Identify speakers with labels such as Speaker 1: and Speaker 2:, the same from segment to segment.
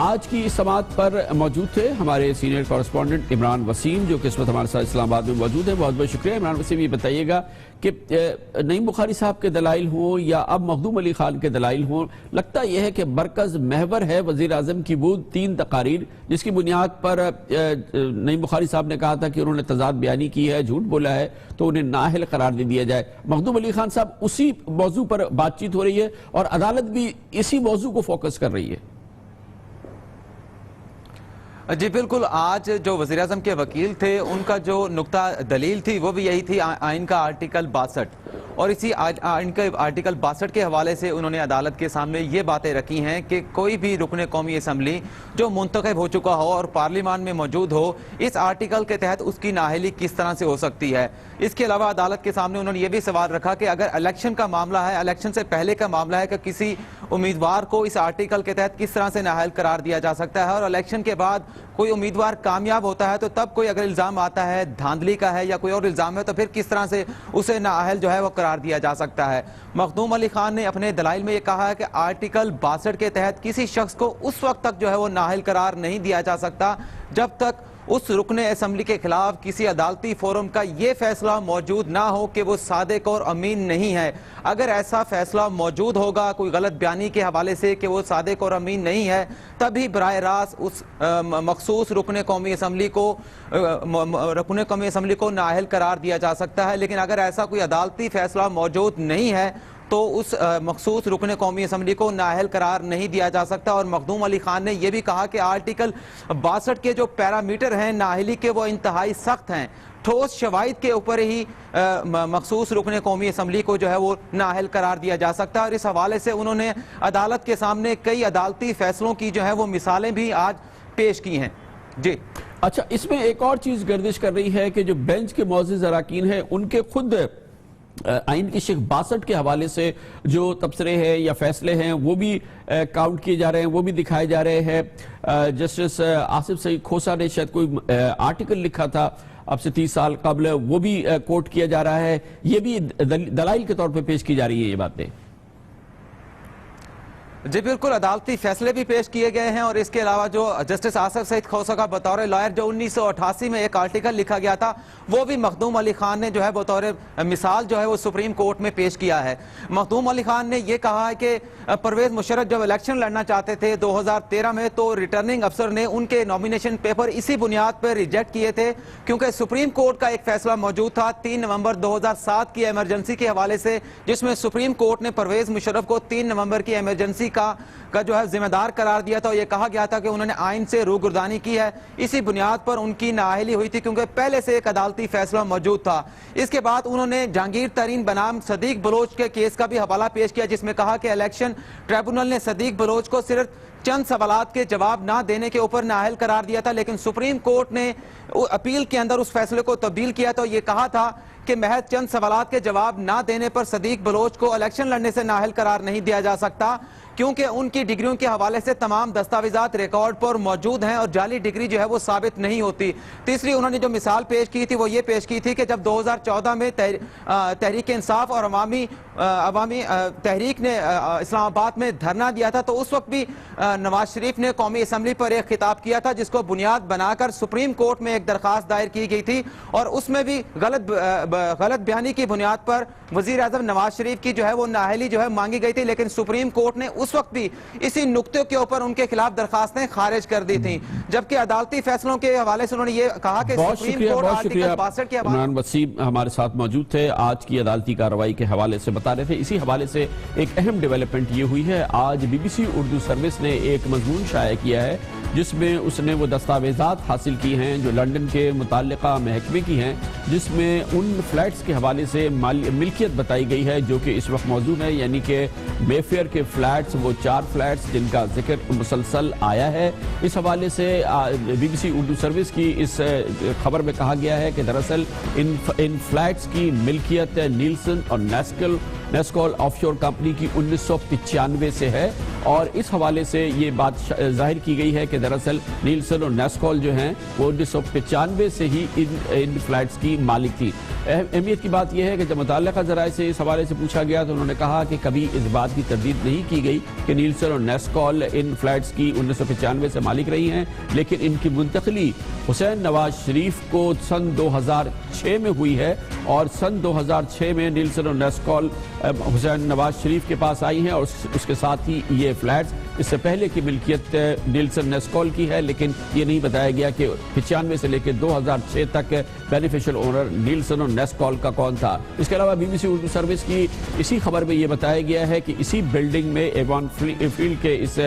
Speaker 1: آج کی اس سماعت پر موجود تھے ہمارے سینئر کورسپونڈنٹ عمران وسیم جو کہ اس وقت ہمارے ساتھ اسلام آباد میں موجود ہیں. بہت بہت شکریہ عمران وسیم. یہ بتائیے گا کہ نعیم بخاری صاحب کے دلائل ہوں یا اب مخدوم علی خان کے دلائل ہوں، لگتا یہ ہے کہ مرکز محور ہے وزیر اعظم کی وہ 3 تقاریر جس کی بنیاد پر نعیم بخاری صاحب نے کہا تھا کہ انہوں نے تضاد بیانی کی ہے، جھوٹ بولا ہے، تو انہیں نااہل قرار دے دیا جائے. مخدوم علی خان صاحب اسی موضوع پر بات چیت ہو رہی ہے اور عدالت بھی اسی موضوع کو فوکس کر رہی ہے.
Speaker 2: جی بالکل، آج جو وزیر اعظم کے وکیل تھے ان کا جو نقطہ دلیل تھی وہ بھی یہی تھی آئین کا آرٹیکل 62، اور اسی آئین کے آرٹیکل 62 کے حوالے سے انہوں نے عدالت کے سامنے یہ باتیں رکھی ہیں کہ کوئی بھی رکن قومی اسمبلی جو منتخب ہو چکا ہو اور پارلیمان میں موجود ہو، اس آرٹیکل کے تحت اس کی نااہلی کس طرح سے ہو سکتی ہے. اس کے علاوہ عدالت کے سامنے انہوں نے یہ بھی سوال رکھا کہ اگر الیکشن کا معاملہ ہے، الیکشن سے پہلے کا معاملہ ہے، کہ کسی امیدوار کو اس آرٹیکل کے تحت کس طرح سے نااہل قرار دیا جا سکتا ہے، اور الیکشن کے بعد کوئی امیدوار کامیاب ہوتا ہے تو تب کوئی اگر الزام آتا ہے دھاندلی کا ہے یا کوئی اور الزام ہے تو پھر کس طرح سے اسے نااہل جو ہے وہ قرار دیا جا سکتا ہے. مخدوم علی خان نے اپنے دلائل میں یہ کہا ہے کہ آرٹیکل 62 کے تحت کسی شخص کو اس وقت تک جو ہے وہ نااہل قرار نہیں دیا جا سکتا جب تک اس رکن اسمبلی کے خلاف کسی عدالتی فورم کا یہ فیصلہ موجود نہ ہو کہ وہ صادق اور امین نہیں ہے. اگر ایسا فیصلہ موجود ہوگا کوئی غلط بیانی کے حوالے سے کہ وہ صادق اور امین نہیں ہے، تبھی براہ راست اس مخصوص رکن قومی اسمبلی کو نااہل قرار دیا جا سکتا ہے. لیکن اگر ایسا کوئی عدالتی فیصلہ موجود نہیں ہے تو اس مخصوص رکن قومی اسمبلی کو نااہل قرار نہیں دیا جا سکتا. اور مخدوم علی خان نے یہ بھی کہا کہ آرٹیکل 62 کے جو پیرامیٹر ہیں نااہلی کے وہ انتہائی سخت ہیں، ٹھوس شواہد کے اوپر ہی مخصوص رکن قومی اسمبلی کو جو ہے وہ نااہل قرار دیا جا سکتا ہے. اور اس حوالے سے انہوں نے عدالت کے سامنے کئی عدالتی فیصلوں کی جو ہے وہ مثالیں بھی آج پیش کی ہیں. جی
Speaker 1: اچھا، اس میں ایک اور چیز گردش کر رہی ہے کہ جو بینچ کے معزز اراکین ہیں ان کے خود آئین کی شق 62 کے حوالے سے جو تبصرے ہیں یا فیصلے ہیں وہ بھی کاؤنٹ کیے جا رہے ہیں، وہ بھی دکھائے جا رہے ہیں. جسٹس آصف سعید کھوسا نے شاید کوئی آرٹیکل لکھا تھا اب سے 30 سال قبل، وہ بھی کوٹ کیا جا رہا ہے. یہ بھی دلائل کے طور پہ پیش کی جا رہی ہیں یہ باتیں.
Speaker 2: جی بالکل، عدالتی فیصلے بھی پیش کیے گئے ہیں. اور اس کے علاوہ جو جسٹس آصف سعید کھوسا کا بطور لائر جو 1988 میں ایک آرٹیکل لکھا گیا تھا وہ بھی مخدوم علی خان نے جو ہے بطور مثال جو ہے وہ سپریم کورٹ میں پیش کیا ہے. مخدوم علی خان نے یہ کہا ہے کہ پرویز مشرف جب الیکشن لڑنا چاہتے تھے 2013 میں تو ریٹرننگ افسر نے ان کے نومینیشن پیپر اسی بنیاد پر ریجیکٹ کیے تھے کیونکہ سپریم کورٹ کا ایک فیصلہ موجود تھا 3 نومبر 2007 کی ایمرجنسی کے حوالے سے، جس میں سپریم کورٹ نے پرویز مشرف کو 3 نومبر کی ایمرجنسی کا جو ہے ذمہ دار قرار دیا تھا. اور یہ کہا گیا تھا کہ انہوں نے آئین سے روگردانی کی ہے، اسی بنیاد پر ان کی نااہلی ہوئی تھی کیونکہ پہلے سے ایک عدالتی فیصلہ موجود تھا. اس کے بعد انہوں نے جہانگیر ترین بنام صدیق بلوچ کے کیس کا بھی حوالہ پیش کیا جس میں کہا کہ الیکشن ٹریبونل نے صدیق بلوچ کو صرف چند سوالات کے جواب نہ دینے کے اوپر نااہل قرار دیا تھا، لیکن سپریم کورٹ نے اپیل کے اندر اس فیصلے کو تبدیل کیا تو یہ کہا تھا کہ محض چند سوالات کے جواب نہ دینے پر صدیق بلوچ کو الیکشن لڑنے سے نااہل قرار نہیں دیا جا سکتا کیونکہ ان کی ڈگریوں کے حوالے سے تمام دستاویزات ریکارڈ پر موجود ہیں اور جعلی ڈگری جو ہے وہ ثابت نہیں ہوتی. تیسری انہوں نے جو مثال پیش کی تھی وہ یہ پیش کی تھی کہ جب 2014 میں تحریک انصاف اور عوامی تحریک نے اسلام آباد میں دھرنا دیا تھا تو اس وقت بھی نواز شریف نے قومی اسمبلی پر ایک خطاب کیا تھا جس کو بنیاد بنا کر سپریم کورٹ میں ایک درخواست دائر کی گئی تھی اور اس میں بھی غلط بیانی کی بنیاد پر وزیر اعظم نواز شریف کی جو ہے وہ نااہلی جو ہے مانگی گئی تھی، لیکن سپریم کورٹ نے اس وقت بھی اسی نقطے کے اوپر ان کے خلاف درخواستیں خارج کر دی تھیں. جبکہ عدالتی فیصلوں کے حوالے سے انہوں نے یہ کہا کہ سپریم کورٹ آرٹیکل 62 کے حوالے
Speaker 1: عمران وسیم ہمارے ساتھ موجود تھے، آج کی عدالتی کارروائی کے حوالے سے بتا رہے تھے. اسی حوالے سے ایک اہم ڈیولپمنٹ یہ ہوئی ہے، آج B B C Urdu service نے ایک مضمون شائع کیا ہے جس میں اس نے وہ دستاویزات حاصل کی ہیں جو لنڈن کے متعلقہ محکمے کی ہیں، جس میں ان فلیٹس کے حوالے سے ملکیت بتائی گئی ہے جو کہ اس وقت موجود ہے، یعنی کہ بے فیئر کے فلیٹس، وہ 4 فلیٹس جن کا ذکر مسلسل آیا ہے. اس حوالے سے B B C Urdu service کی اس خبر میں کہا گیا ہے کہ دراصل ان فلیٹس کی ملکیت نیلسن اور نیسکل نیسکول آف شور کمپنی کی 1995 سے ہے، اور اس حوالے سے یہ بات ظاہر کی گئی ہے کہ دراصل نیلسن اور نیسکول جو ہیں وہ 1995 سے ہی ان فلیٹس کی مالک تھی۔ اہمیت کی بات یہ ہے کہ جب متعلقہ ذرائع سے اس حوالے سے پوچھا گیا تو انہوں نے کہا کہ کبھی اس بات کی تردید نہیں کی گئی کہ نیلسن اور نیسکول ان فلیٹس کی 1995 سے مالک رہی ہیں، لیکن ان کی منتقلی حسین نواز شریف کو سن 2006 میں ہوئی ہے، اور سن 2006 میں نیلسن اور نیسکول حسین نواز شریف کے پاس آئی ہیں، اور اس کے ساتھ ہی یہ فلیٹس اس سے پہلے کی ملکیت نیلسن نیسکول کی ہے، لیکن یہ نہیں بتایا گیا کہ 95 سے لے کے 2006 تک بینیفیشل اونر نیلسن اور نیسکول کا کون تھا۔ اس کے علاوہ BBC اردو سروس کی اسی خبر میں یہ بتایا گیا ہے کہ اسی بلڈنگ میں ایوان فیلڈ کے اس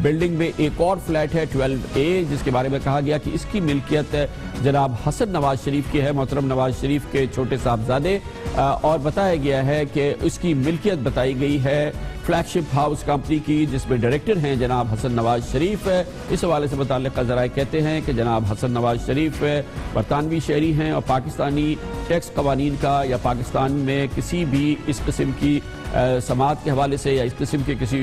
Speaker 1: بلڈنگ میں ایک اور فلیٹ ہے 12A، جس کے بارے میں کہا گیا کہ اس کی ملکیت جناب حسن نواز شریف کی ہے، محترم نواز شریف کے چھوٹے صاحبزادے، اور بتایا گیا ہے کہ اس کی ملکیت بتائی گئی ہے فلیگ شپ ہاؤس کمپنی کی، جس میں ڈائریکٹر ہیں جناب حسن نواز شریف۔ اس حوالے سے متعلقہ ذرائع کہتے ہیں کہ جناب حسن نواز شریف برطانوی شہری ہیں، اور پاکستانی ٹیکس قوانین کا یا پاکستان میں کسی بھی اس قسم کی سماعت کے حوالے سے یا اس قسم کے کسی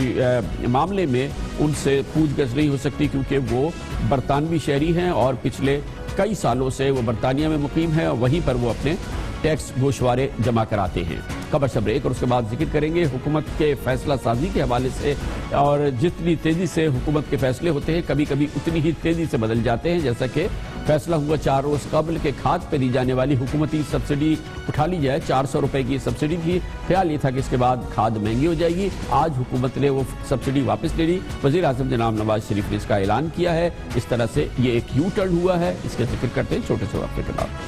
Speaker 1: معاملے میں ان سے پوچھ گچھ نہیں ہو سکتی، کیونکہ وہ برطانوی شہری ہیں اور پچھلے کئی سالوں سے وہ برطانیہ میں مقیم ہیں، اور وہیں پر وہ اپنے ٹیکس گوشوارے جمع کراتے ہیں۔ خبر سے بریک، اور اس کے بعد ذکر کریں گے حکومت کے فیصلہ سازی کے حوالے سے، اور جتنی تیزی سے حکومت کے فیصلے ہوتے ہیں کبھی کبھی اتنی ہی تیزی سے بدل جاتے ہیں، جیسا کہ فیصلہ ہوا 4 روز قبل کہ کھاد پہ دی جانے والی حکومتی سبسڈی اٹھا لی جائے۔ 400 روپے کی سبسڈی تھی، خیال یہ تھا کہ اس کے بعد کھاد مہنگی ہو جائے گی۔ آج حکومت نے وہ سبسڈی واپس لے لی، وزیر اعظم جناب نواز شریف نے اس کا اعلان کیا ہے۔ اس طرح سے یہ ایک یو ٹرن ہوا ہے، اس کے ذکر کرتے ہیں چھوٹے سے وقفے کے بعد۔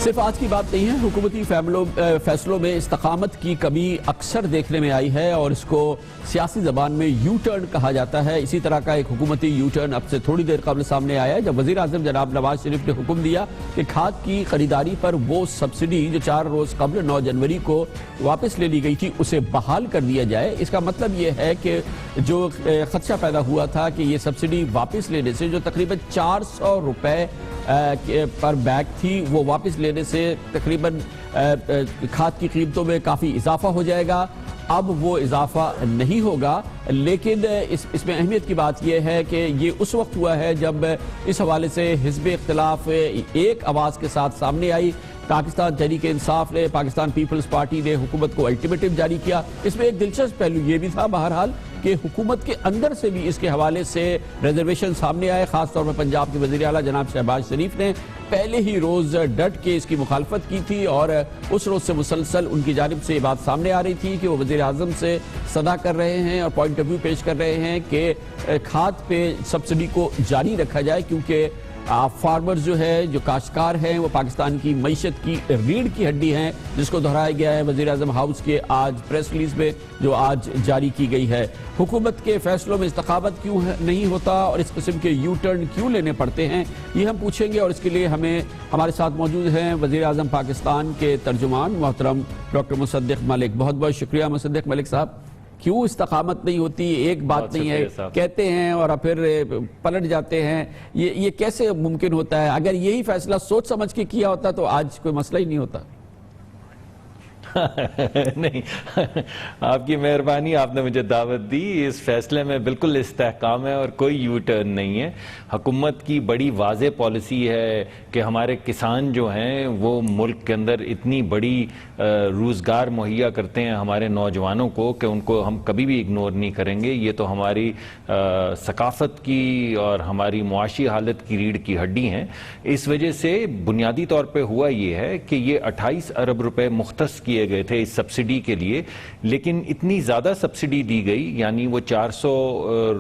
Speaker 1: صرف آج کی بات نہیں ہے، حکومتی فیصلوں میں استقامت کی کمی اکثر دیکھنے میں آئی ہے، اور اس کو سیاسی زبان میں یو ٹرن کہا جاتا ہے۔ اسی طرح کا ایک حکومتی یو ٹرن اب سے تھوڑی دیر قبل سامنے آیا ہے، جب وزیر اعظم جناب نواز شریف نے حکم دیا کہ کھاد کی خریداری پر وہ سبسڈی جو 4 روز قبل 9 جنوری کو واپس لے لی گئی تھی اسے بحال کر دیا جائے۔ اس کا مطلب یہ ہے کہ جو خدشہ پیدا ہوا تھا کہ یہ سبسڈی واپس لینے سے جو تقریباً 400 روپے پر بیگ تھی، وہ واپس لینے سے تقریباً کھاد کی قیمتوں میں کافی اضافہ ہو جائے گا۔ اب وہ اضافہ نہیں ہوگا، لیکن اس میں اہمیت کی بات یہ ہے کہ یہ اس وقت ہوا ہے جب اس حوالے سے حزب اختلاف ایک آواز کے ساتھ سامنے آئی۔ پاکستان تحریک انصاف نے، پاکستان پیپلز پارٹی نے حکومت کو الٹیمیٹم جاری کیا۔ اس میں ایک دلچسپ پہلو یہ بھی تھا بہرحال کہ حکومت کے اندر سے بھی اس کے حوالے سے ریزرویشن سامنے آئے، خاص طور پر پنجاب کے وزیر اعلیٰ جناب شہباز شریف نے پہلے ہی روز ڈٹ کے اس کی مخالفت کی تھی، اور اس روز سے مسلسل ان کی جانب سے یہ بات سامنے آ رہی تھی کہ وہ وزیر اعظم سے صدا کر رہے ہیں اور پوائنٹ آف ویو پیش کر رہے ہیں کہ کھاد پہ سبسڈی کو جاری رکھا جائے، کیونکہ فارمرز جو ہے، جو کاشتکار ہیں، وہ پاکستان کی معیشت کی ریڑھ کی ہڈی ہیں، جس کو دہرایا گیا ہے وزیر اعظم ہاؤس کے آج پریس ریلیز میں جو آج جاری کی گئی ہے۔ حکومت کے فیصلوں میں استقامت کیوں نہیں ہوتا اور اس قسم کے یو ٹرن کیوں لینے پڑتے ہیں، یہ ہم پوچھیں گے، اور اس کے لیے ہمارے ساتھ موجود ہیں وزیر اعظم پاکستان کے ترجمان محترم ڈاکٹر مصدق ملک۔ بہت بہت شکریہ مصدق ملک صاحب۔ کیوں استقامت نہیں ہوتی؟ ایک بات نہیں ہے، کہتے ہیں اور پھر پلٹ جاتے ہیں، یہ کیسے ممکن ہوتا ہے؟ اگر یہی فیصلہ سوچ سمجھ کے کیا ہوتا تو آج کوئی مسئلہ ہی نہیں ہوتا۔
Speaker 3: نہیں، آپ کی مہربانی، آپ نے مجھے دعوت دی۔ اس فیصلے میں بالکل استحکام ہے اور کوئی یو ٹرن نہیں ہے۔ حکومت کی بڑی واضح پالیسی ہے کہ ہمارے کسان جو ہیں وہ ملک کے اندر اتنی بڑی روزگار مہیا کرتے ہیں ہمارے نوجوانوں کو کہ ان کو ہم کبھی بھی اگنور نہیں کریں گے۔ یہ تو ہماری ثقافت کی اور ہماری معاشی حالت کی ریڑھ کی ہڈی ہیں۔ اس وجہ سے بنیادی طور پہ ہوا یہ ہے کہ یہ 28 ارب روپے مختص کیے کیے گئے تھے اس سبسڈی کے لیے، لیکن اتنی زیادہ سبسڈی دی گئی، یعنی وہ 400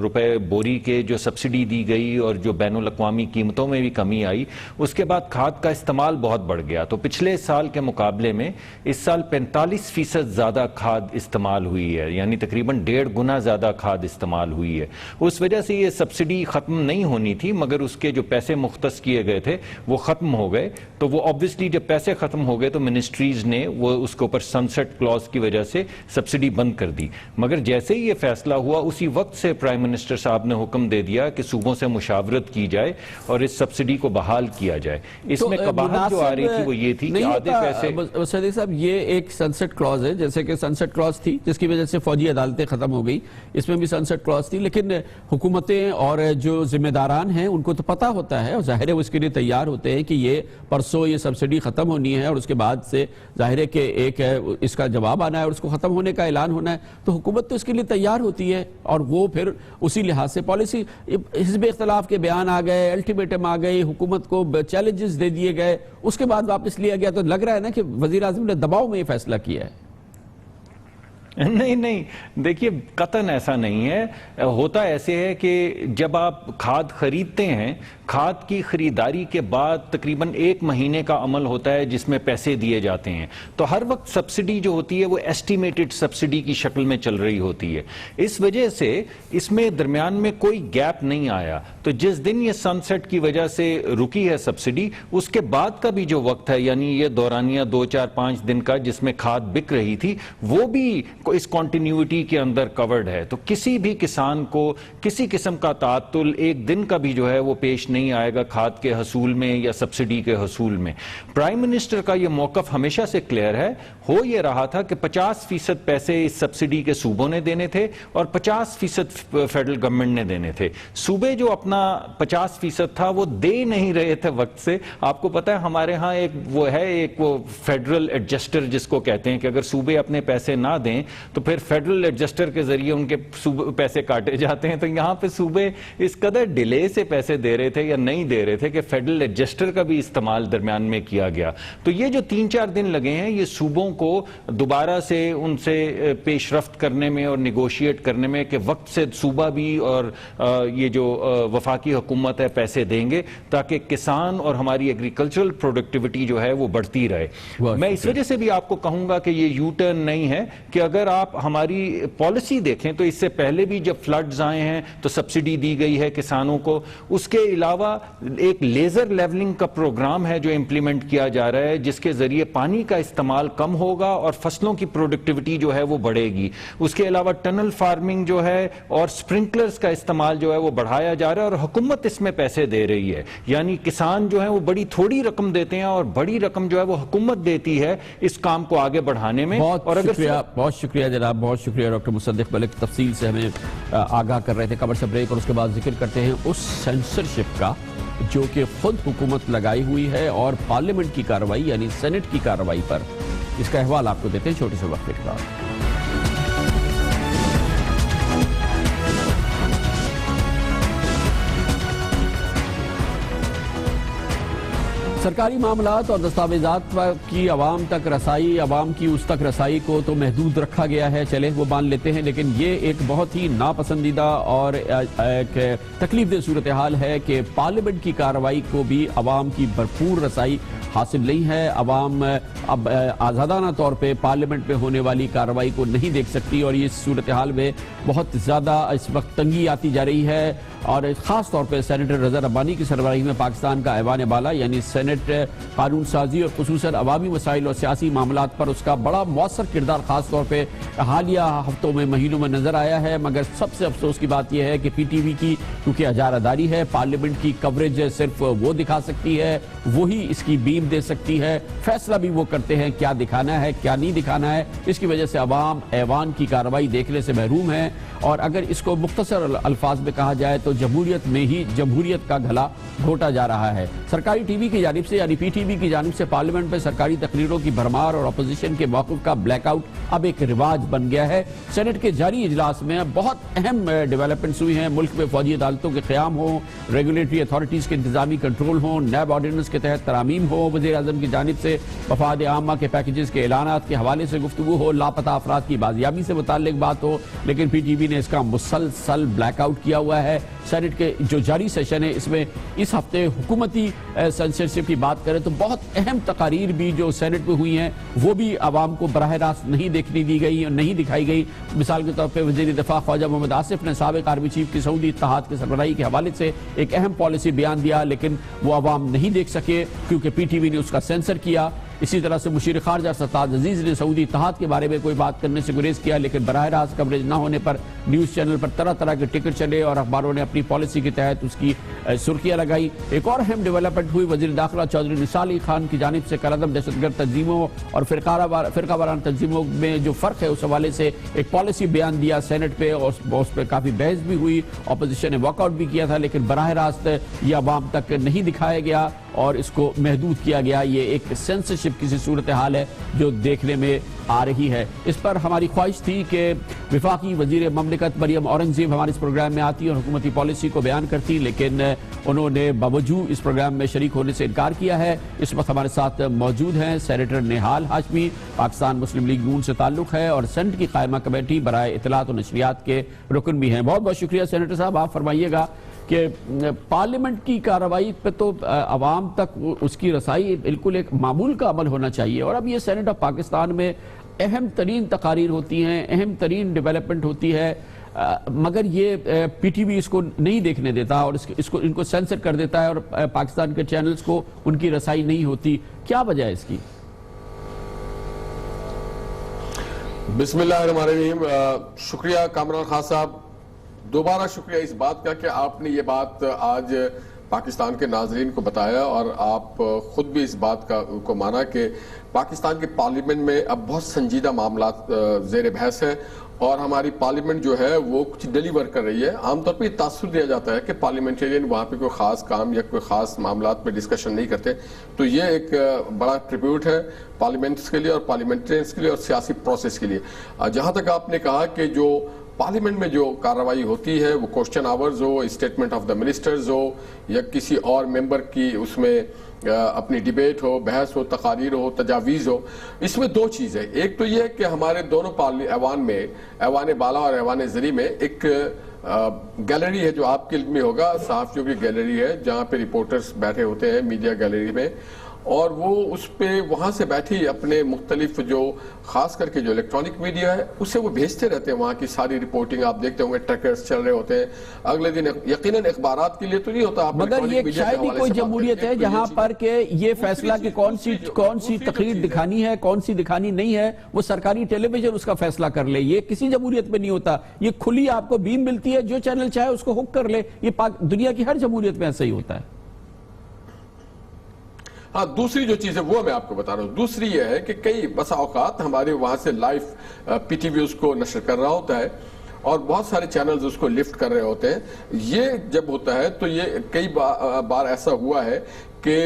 Speaker 3: روپے بوری کے جو سبسڈی دی گئی اور جو بین الاقوامی قیمتوں میں بھی کمی آئی، اس کے بعد کھاد کا استعمال بہت بڑھ گیا. تو پچھلے سال کے مقابلے میں اس سال 45% زیادہ کھاد استعمال ہوئی ہے، یعنی تقریباً 1.5 گنا زیادہ کھاد استعمال ہوئی ہے. اس وجہ سے یہ سبسڈی ختم نہیں ہونی تھی، مگر اس کے جو پیسے مختص کیے گئے تھے وہ ختم ہو گئے. تو وہ obviously جب پیسے ختم ہو گئے تو منسٹریز نے وہ اس کے اوپر سنسٹ کلوز کی وجہ سے سبسڈی بند کر دی. مگر جیسے ہی یہ فیصلہ ہوا اسی وقت سے پرائم منسٹر صاحب نے حکم دے دیا کہ صوبوں سے مشاورت کی جائے اور اس سبسڈی کو بحال کیا جائے. اس میں قباحت جو آ رہی تھی وہ یہ تھی کہ آدھے پیسے.
Speaker 1: صدیق صاحب، یہ ایک سنسٹ کلوز ہے، جیسے کہ سنسٹ کلوز تھی جس کی وجہ سے فوجی عدالتیں ختم ہو گئی، اس میں بھی سنسٹ کلوز تھی، لیکن حکومتیں اور جو ذمہ داران ہیں ان کو تو پتہ ہوتا ہے اور ظاہر ہے وہ اس کے لیے تیار ہوتے ہیں کہ یہ پرسوں یہ سبسڈی ختم ہونی ہے اور اس کے بعد سے ظاہر ہے کہ ایک اس کا جواب آنا ہے اور اس کو ختم ہونے کا اعلان ہونا ہے. تو حکومت تو اس کے لیے تیار ہوتی ہے اور وہ پھر اسی لحاظ سے پالیسی. حزب اختلاف کے بیان آ گئے، الٹیمیٹم آ گئی، حکومت کو چیلنجز دے دیے گئے، اس کے بعد واپس لیا گیا. تو لگ رہا ہے نا کہ وزیر اعظم نے دباؤ میں یہ فیصلہ کیا ہے.
Speaker 3: نہیں دیکھیے، قطعاً ایسا نہیں ہے. ہوتا ایسے ہے کہ جب آپ کھاد خریدتے ہیں، کھاد کی خریداری کے بعد تقریباً 1 مہینے کا عمل ہوتا ہے جس میں پیسے دیے جاتے ہیں. تو ہر وقت سبسڈی جو ہوتی ہے وہ ایسٹیمیٹڈ سبسڈی کی شکل میں چل رہی ہوتی ہے. اس وجہ سے اس میں درمیان میں کوئی گیپ نہیں آیا. تو جس دن یہ سن سیٹ کی وجہ سے رکی ہے سبسڈی، اس کے بعد کا بھی جو وقت ہے، یعنی یہ دورانیہ 2 4 5 دن کا جس میں کھاد بک رہی تھی، وہ بھی اس کنٹینیوٹی کے اندر کورڈ ہے. تو کسی بھی کسان کو کسی قسم کا تعطل ایک دن کا بھی جو ہے وہ پیش نہیں آئے گا کھاد کے حصول میں یا سبسڈی کے حصول میں. پرائم منسٹر کا یہ موقف ہمیشہ سے کلیئر ہے. ہو یہ رہا تھا کہ 50% پیسے اس سبسڈی کے صوبوں نے دینے تھے اور 50% فیڈرل گورنمنٹ نے دینے تھے. صوبے جو اپنا 50% تھا وہ دے نہیں رہے تھے وقت سے. آپ کو پتا ہے ہمارے ہاں ایک وہ فیڈرل ایڈجسٹر جس کو کہتے ہیں کہ اگر صوبے اپنے پیسے نہ دیں تو پھر فیڈرل ایڈجسٹر کے ذریعے ان کے پیسے کاٹے جاتے ہیں. تو یہاں پہ صوبے اس قدر ڈیلے سے پیسے دے رہے تھے یا نہیں دے رہے تھے کہ فیڈرل ایڈجسٹر کا بھی استعمال درمیان میں کیا گیا. تو یہ جو 3-4 دن لگے ہیں یہ صوبوں کو دوبارہ سے ان سے پیش رفت کرنے میں اور نیگوشیٹ کرنے میں کہ وقت سے صوبہ بھی اور یہ جو وفاقی حکومت ہے پیسے دیں گے تاکہ کسان اور ہماری ایگریکلچرل پروڈکٹیوٹی جو ہے وہ بڑھتی رہے. میں اس وجہ سے بھی آپ کو کہوں گا کہ یہ یو ٹرن نہیں ہے کہ اگر آپ ہماری پالیسی دیکھیں تو اس سے پہلے بھی جب فلڈز آئے ہیں تو سبسڈی دی گئی ہے کسانوں کو. اس کے علاوہ ایک لیزر لیولنگ کا پروگرام ہے جو امپلیمنٹ کیا جا رہا ہے جس کے ذریعے پانی کا استعمال کم ہوگا اور فصلوں کی پروڈکٹیوٹی جو ہے وہ بڑھے گی. اس کے علاوہ ٹنل فارمنگ جو ہے اور سپرنکلرز کا استعمال جو ہے وہ بڑھایا جا رہا ہے اور حکومت اس میں پیسے دے رہی ہے. یعنی کسان جو ہے وہ بڑی تھوڑی رقم دیتے ہیں اور بڑی رقم جو ہے وہ حکومت دیتی ہے اس کام کو آگے بڑھانے میں.
Speaker 1: بہت شکریہ جناب، بہت شکریہ ڈاکٹر مصدق ملک، تفصیل سے ہمیں آگاہ کر رہے تھے. خبر سے بریک اور اس کے بعد ذکر کرتے ہیں اس سینسرشپ کا جو کہ خود حکومت لگائی ہوئی ہے اور پارلیمنٹ کی کارروائی یعنی سینٹ کی کارروائی پر. اس کا احوال آپ کو دیتے ہیں چھوٹے سے وقفے کے بعد. سرکاری معاملات اور دستاویزات کی عوام تک رسائی، عوام کی اس تک رسائی کو تو محدود رکھا گیا ہے، چلے وہ مان لیتے ہیں، لیکن یہ ایک بہت ہی ناپسندیدہ اور ایک تکلیف دہ صورتحال ہے کہ پارلیمنٹ کی کارروائی کو بھی عوام کی بھرپور رسائی حاصل نہیں ہے. عوام اب آزادانہ طور پہ پارلیمنٹ میں ہونے والی کارروائی کو نہیں دیکھ سکتی اور اس صورتحال میں بہت زیادہ اس وقت تنگی آتی جا رہی ہے. اور خاص طور پہ سینیٹر رضا ربانی کی سربراہی میں پاکستان کا ایوان بالا یعنی سینٹ قانون سازی اور خصوصاً عوامی مسائل اور سیاسی معاملات پر اس کا بڑا مؤثر کردار خاص طور پہ حالیہ ہفتوں میں مہینوں میں نظر آیا ہے. مگر سب سے افسوس کی بات یہ ہے کہ پی ٹی وی کی کیونکہ اجارہ ہے، پارلیمنٹ کی کوریج صرف وہ دکھا سکتی ہے، وہی اس کی بیم دے سکتی ہے، فیصلہ بھی وہ کرتے ہیں کیا دکھانا ہے کیا نہیں دکھانا ہے. اس کی وجہ سے عوام ایوان کی کارروائی دیکھنے سے محروم ہے. اور اگر اس کو مختصر الفاظ میں کہا جائے تو تو جمہوریت کا گھلا گھوٹا جا رہا ہے۔ سرکاری ٹی وی کی جانب سے یعنی پی ٹی وی کی جانب سے پارلیمنٹ میں سرکاری تقریروں کی بھرمار اور اپوزیشن کے موقف کا بلیک آؤٹ اب ایک رواج بن گیا ہے۔ سینٹ کے جاری اجلاس میں بہت اہم ڈیولپمنٹس ہوئی ہیں۔ ملک میں فوجی عدالتوں کے قیام ہوں، ریگولیٹری اتھارٹیز کے انتظامی کنٹرول ہوں، نیب آرڈیننس کے تحت ترامیم ہو، وزیر اعظم کی جانب سے مفاد عامہ کے پیکیجز کے اعلانات کے حوالے سے گفتگو ہو، لاپتہ افراد کی بازیابی سے متعلق بات ہو، لیکن پی ٹی وی نے اس کا مسلسل بلیک آؤٹ کیا ہوا ہے۔ سینٹ کے جو جاری سیشن ہے اس میں اس ہفتے حکومتی سینسرشپ کی بات کریں تو بہت اہم تقاریر بھی جو سینٹ میں ہوئی ہیں وہ بھی عوام کو براہ راست نہیں دیکھنے دی گئی اور نہیں دکھائی گئی۔ مثال کے طور پہ وزیر دفاع خواجہ محمد آصف نے سابق آرمی چیف کی سعودی اتحاد کے سربراہی کے حوالے سے ایک اہم پالیسی بیان دیا، لیکن وہ عوام نہیں دیکھ سکے کیونکہ پی ٹی وی نے اس کا سینسر کیا۔ اسی طرح سے مشیر خارجہ سرتاج عزیز نے سعودی اتحاد کے بارے میں کوئی بات کرنے سے گریز کیا، لیکن براہ راست کوریج نہ ہونے پر نیوز چینل پر طرح طرح کے ٹکٹ چلے اور اخباروں نے اپنی پالیسی کے تحت اس کی سرخیاں لگائی۔ ایک اور اہم ڈیولپمنٹ ہوئی، وزیر داخلہ چودھری نثار علی خان کی جانب سے کالعدم دہشت گرد تنظیموں اور فرقہ وارانہ تنظیموں میں جو فرق ہے اس حوالے سے ایک پالیسی بیان دیا سینٹ پہ، اور اس پہ کافی بحث بھی ہوئی، اپوزیشن نے واک آؤٹ بھی کیا تھا، لیکن براہ راست یہ عوام تک نہیں دکھایا گیا اور اس کو محدود کیا گیا۔ یہ ایک سینسرشپ کی صورتحال ہے جو دیکھنے میں آ رہی ہے۔ اس پر ہماری خواہش تھی کہ وفاقی وزیر مملکت مریم اورنگزیب ہمارے اس پروگرام میں آتی اور حکومتی پالیسی کو بیان کرتی، لیکن انہوں نے باوجود اس پروگرام میں شریک ہونے سے انکار کیا ہے۔ اس وقت ہمارے ساتھ موجود ہیں سینیٹر نہال ہاشمی، پاکستان مسلم لیگ نون سے تعلق ہے اور سینٹ کی قائمہ کمیٹی برائے اطلاعات و نشریات کے رکن بھی ہیں۔ بہت بہت شکریہ سینیٹر صاحب۔ آپ فرمائیے گا کہ پارلیمنٹ کی کارروائی پہ تو عوام تک اس کی رسائی بالکل ایک معمول کا عمل ہونا چاہیے، اور اب یہ سینٹ آف پاکستان میں اہم ترین تقاریر ہوتی ہیں، اہم ترین ڈیولپمنٹ ہوتی ہے، مگر یہ پی ٹی وی اس کو نہیں دیکھنے دیتا اور ان کو سینسر کر دیتا ہے اور پاکستان کے چینلز کو ان کی رسائی نہیں ہوتی۔ کیا وجہ ہے اس کی؟
Speaker 4: بسم اللہ الرحمن الرحیم۔ شکریہ کامران خان صاحب، دوبارہ شکریہ اس بات کا کہ آپ نے یہ بات آج پاکستان کے ناظرین کو بتایا اور آپ خود بھی اس بات کو مانا کہ پاکستان کے پارلیمنٹ میں اب بہت سنجیدہ معاملات زیر بحث ہیں اور ہماری پارلیمنٹ جو ہے وہ کچھ ڈیلیور کر رہی ہے۔ عام طور پہ یہ تاثر دیا جاتا ہے کہ پارلیمنٹرین وہاں پہ کوئی خاص کام یا کوئی خاص معاملات پہ ڈسکشن نہیں کرتے، تو یہ ایک بڑا ٹریبیوٹ ہے پارلیمنٹس کے لیے اور پارلیمنٹرینس کے لیے اور سیاسی پروسیس کے لیے۔ جہاں تک آپ نے کہا کہ جو پارلیمنٹ میں جو کارروائی ہوتی ہے وہ کوسچن آورز ہو، اسٹیٹمنٹ آف دا منسٹرز ہو یا کسی اور ممبر کی اس میں اپنی ڈیبیٹ ہو، بحث ہو، تقاریر ہو، تجاویز ہو، اس میں دو چیزیں، ایک تو یہ ہے کہ ہمارے دونوں ایوان میں، ایوان بالا اور ایوان زری میں ایک گیلری ہے جو آپ کے علم میں ہوگا، صحافیوں کی گیلری ہے جہاں پہ رپورٹرز بیٹھے ہوتے ہیں میڈیا گیلری میں، اور وہ اس پہ وہاں سے بیٹھی اپنے مختلف جو خاص کر کے جو الیکٹرانک میڈیا ہے اسے وہ بھیجتے رہتے ہیں، وہاں کی ساری رپورٹنگ آپ دیکھتے ہوں گے، ٹریکرز چل رہے ہوتے ہیں اگلے دن، یقیناً اخبارات کے لیے تو نہیں ہوتا،
Speaker 1: مگر یہ شاید ہی کوئی جمہوریت ہے جہاں پر کہ یہ فیصلہ کہ کون سی تقریر دکھانی ہے کون سی دکھانی نہیں ہے وہ سرکاری ٹیلی ویژن اس کا فیصلہ کر لے۔ یہ کسی جمہوریت میں نہیں ہوتا، یہ کھلی آپ کو بیم ملتی ہے، جو چینل چاہے اس کو ہک کر لے، یہ دنیا کی ہر جمہوریت میں ایسا ہی ہوتا ہے۔
Speaker 4: ہاں، دوسری جو چیز ہے وہ میں آپ کو بتا رہا ہوں، دوسری یہ ہے کہ کئی بسا اوقات ہمارے وہاں سے لائیو پی ٹی وی اس کو نشر کر رہا ہوتا ہے اور بہت سارے چینلز اس کو لفٹ کر رہے ہوتے ہیں۔ یہ جب ہوتا ہے تو یہ کئی بار ایسا ہوا ہے کہ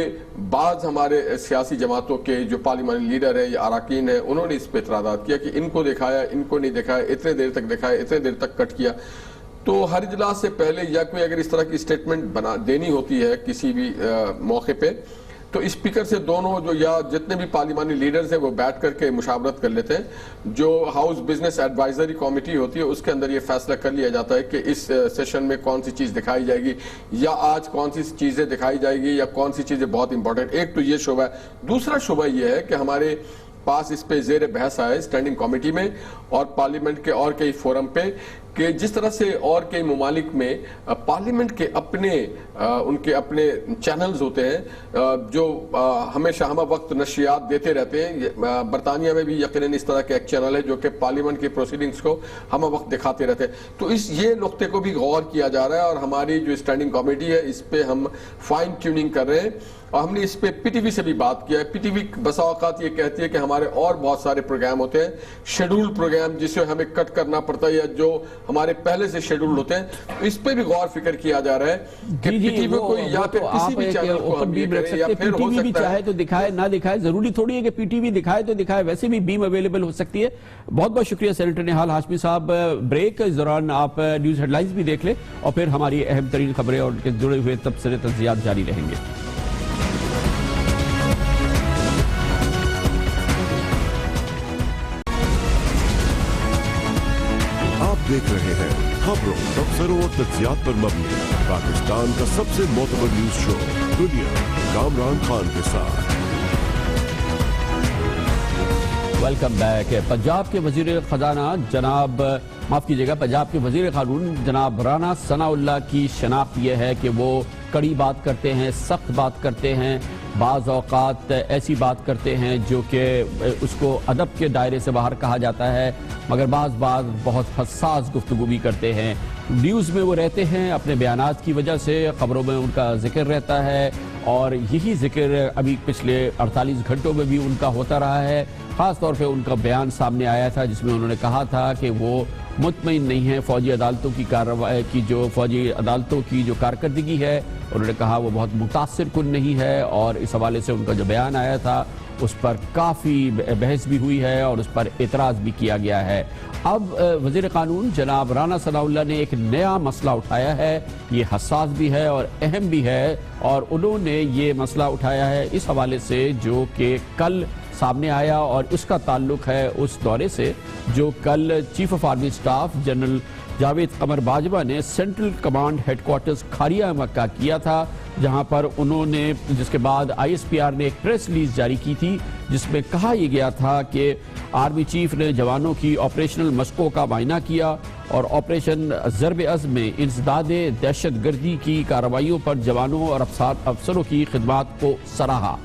Speaker 4: بعض ہمارے سیاسی جماعتوں کے جو پارلیمانی لیڈر ہیں یا اراکین ہیں انہوں نے اس پہ اعتراضات کیا کہ ان کو دکھایا، ان کو نہیں دکھایا، اتنے دیر تک دکھایا، اتنے دیر تک کٹ کیا۔ تو ہر اجلاس سے پہلے یا کوئی اگر اس طرح کی اسٹیٹمنٹ دینی ہوتی ہے کسی بھی موقع پہ تو اسپیکر سے دونوں جو یا جتنے بھی پارلیمانی لیڈرز ہیں وہ بیٹھ کر کے مشاورت کر لیتے ہیں۔ جو ہاؤس بزنس ایڈوائزری کمیٹی ہوتی ہے اس کے اندر یہ فیصلہ کر لیا جاتا ہے کہ اس سیشن میں کون سی چیز دکھائی جائے گی یا آج کون سی چیزیں دکھائی جائے گی یا کون سی چیزیں بہت امپورٹنٹ۔ ایک تو یہ شعبہ ہے۔ دوسرا شعبہ یہ ہے کہ ہمارے پاس اس پہ زیر بحث آئے اسٹینڈنگ کمیٹی میں اور پارلیمنٹ کے اور کئی فورم پہ کہ جس طرح سے اور کئی ممالک میں پارلیمنٹ کے ان کے اپنے چینلز ہوتے ہیں جو ہمیشہ ہمہ وقت نشریات دیتے رہتے ہیں۔ برطانیہ میں بھی یقیناً اس طرح کا ایک چینل ہے جو کہ پارلیمنٹ کی پروسیڈنگز کو ہمہ وقت دکھاتے رہتے ہیں۔ تو یہ نقطے کو بھی غور کیا جا رہا ہے اور ہماری جو اسٹینڈنگ کمیٹی ہے اس پہ ہم فائن ٹیوننگ کر رہے ہیں اور ہم نے اس پہ پی ٹی وی سے بھی بات کیا ہے۔ پی ٹی وی بسا اوقات یہ کہتی ہے کہ ہمارے اور بہت سارے پروگرام ہوتے ہیں، شیڈول پروگرام جسے ہمیں کٹ کرنا پڑتا ہے یا جو ہمارے پہلے سے شیڈول ہوتے ہیں. اس پہ بھی غور فکر کیا جا رہا ہے کہ پی ٹی وی کو یا پھر کسی بھی چینل کو ہم یہ کریں یا پھر ہو
Speaker 1: بھی
Speaker 4: سکتا
Speaker 1: چاہے
Speaker 4: ہے
Speaker 1: تو دکھائے نہ دکھائے, ضروری تھوڑی ہے کہ پی ٹی وی دکھائے تو دکھائے, ویسے بھی بیم اویلیبل ہو سکتی ہے. بہت بہت شکریہ سینیٹر نہال ہاشمی صاحب. بریک اس دوران آپ نیوز ہیڈ لائنز بھی دیکھ لیں اور پھر ہماری اہم ترین خبریں اور ان کے جڑے ہوئے تبصرے تجزیات جاری رہیں گے.
Speaker 5: آپ دیکھ رہے ہیں خبروں, تبصروں اور تجزیات پر مبنی پاکستان کا سب سے معتبر نیوز شو دنیا, کامران خان کے ساتھ.
Speaker 1: Welcome back. پنجاب کے وزیر خزانہ جناب معاف کیجئے گا پنجاب کے وزیر قانون جناب رانا ثناء اللہ کی شناخت یہ ہے کہ وہ کڑی بات کرتے ہیں, سخت بات کرتے ہیں, بعض اوقات ایسی بات کرتے ہیں جو کہ اس کو ادب کے دائرے سے باہر کہا جاتا ہے, مگر بعض بہت حساس گفتگو بھی کرتے ہیں. نیوز میں وہ رہتے ہیں, اپنے بیانات کی وجہ سے خبروں میں ان کا ذکر رہتا ہے اور یہی ذکر ابھی پچھلے 48 گھنٹوں میں بھی ان کا ہوتا رہا ہے. خاص طور پہ ان کا بیان سامنے آیا تھا جس میں انہوں نے کہا تھا کہ وہ مطمئن نہیں ہیں فوجی عدالتوں کی کارروائی کی, جو فوجی عدالتوں کی جو کارکردگی ہے انہوں نے کہا وہ بہت متاثر کن نہیں ہے, اور اس حوالے سے ان کا جو بیان آیا تھا اس پر کافی بحث بھی ہوئی ہے اور اس پر اعتراض بھی کیا گیا ہے. اب وزیر قانون جناب رانا ثناء اللہ نے ایک نیا مسئلہ اٹھایا ہے, یہ حساس بھی ہے اور اہم بھی ہے, اور انہوں نے یہ مسئلہ اٹھایا ہے اس حوالے سے جو کہ کل سامنے آیا اور اس کا تعلق ہے اس دورے سے جو کل chief of army staff general Javed Qamar Bajwa نے سینٹرل کمانڈ ہیڈ کوارٹرز کھاریا مکہ کیا تھا, جہاں پر انہوں نے جس کے بعد آئی ایس پی آر نے ایک پریس ریلیز جاری کی تھی جس میں کہا یہ گیا تھا کہ آرمی چیف نے جوانوں کی آپریشنل مشقوں کا معائنہ کیا اور آپریشن ضرب عزم میں انسداد دہشت گردی کی کارروائیوں پر جوانوں اور افسروں کی خدمات کو سراہا.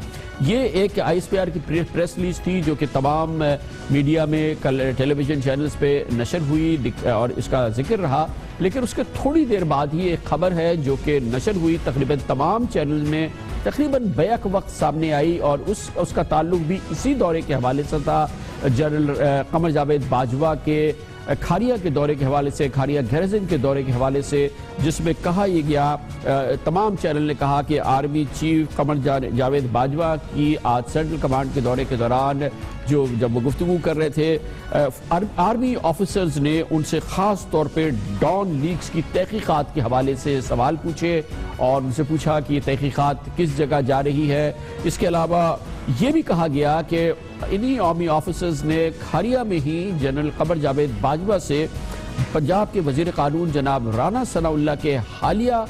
Speaker 1: یہ ایک آئی ایس پی آر کی پریس ریلیز تھی جو کہ تمام میڈیا میں کل ٹیلی ویژن چینلز پہ نشر ہوئی اور اس کا ذکر رہا, لیکن اس کے تھوڑی دیر بعد ہی ایک خبر ہے جو کہ نشر ہوئی تقریباً تمام چینلز میں تقریباً بیک وقت سامنے آئی اور اس کا تعلق بھی اسی دورے کے حوالے سے تھا, جنرل قمر جاوید باجوہ کے کھاریا کے دورے کے حوالے سے, کھاریا گیریزن کے دورے کے حوالے سے, جس میں کہا یہ گیا, تمام چینل نے کہا کہ آرمی چیف قمر جاوید باجوہ کی آج سینٹرل کمانڈ کے دورے کے دوران جب وہ گفتگو کر رہے تھے آرمی آفیسرز نے ان سے خاص طور پہ ڈان لیکس کی تحقیقات کے حوالے سے سوال پوچھے اور ان سے پوچھا کہ یہ تحقیقات کس جگہ جا رہی ہے. اس کے علاوہ یہ بھی کہا گیا کہ انہی آرمی آفیسرز نے کھاریا میں ہی جنرل قمر جاوید باجوہ سے پنجاب کے وزیر قانون جناب رانا ثناء اللہ کے حالیہ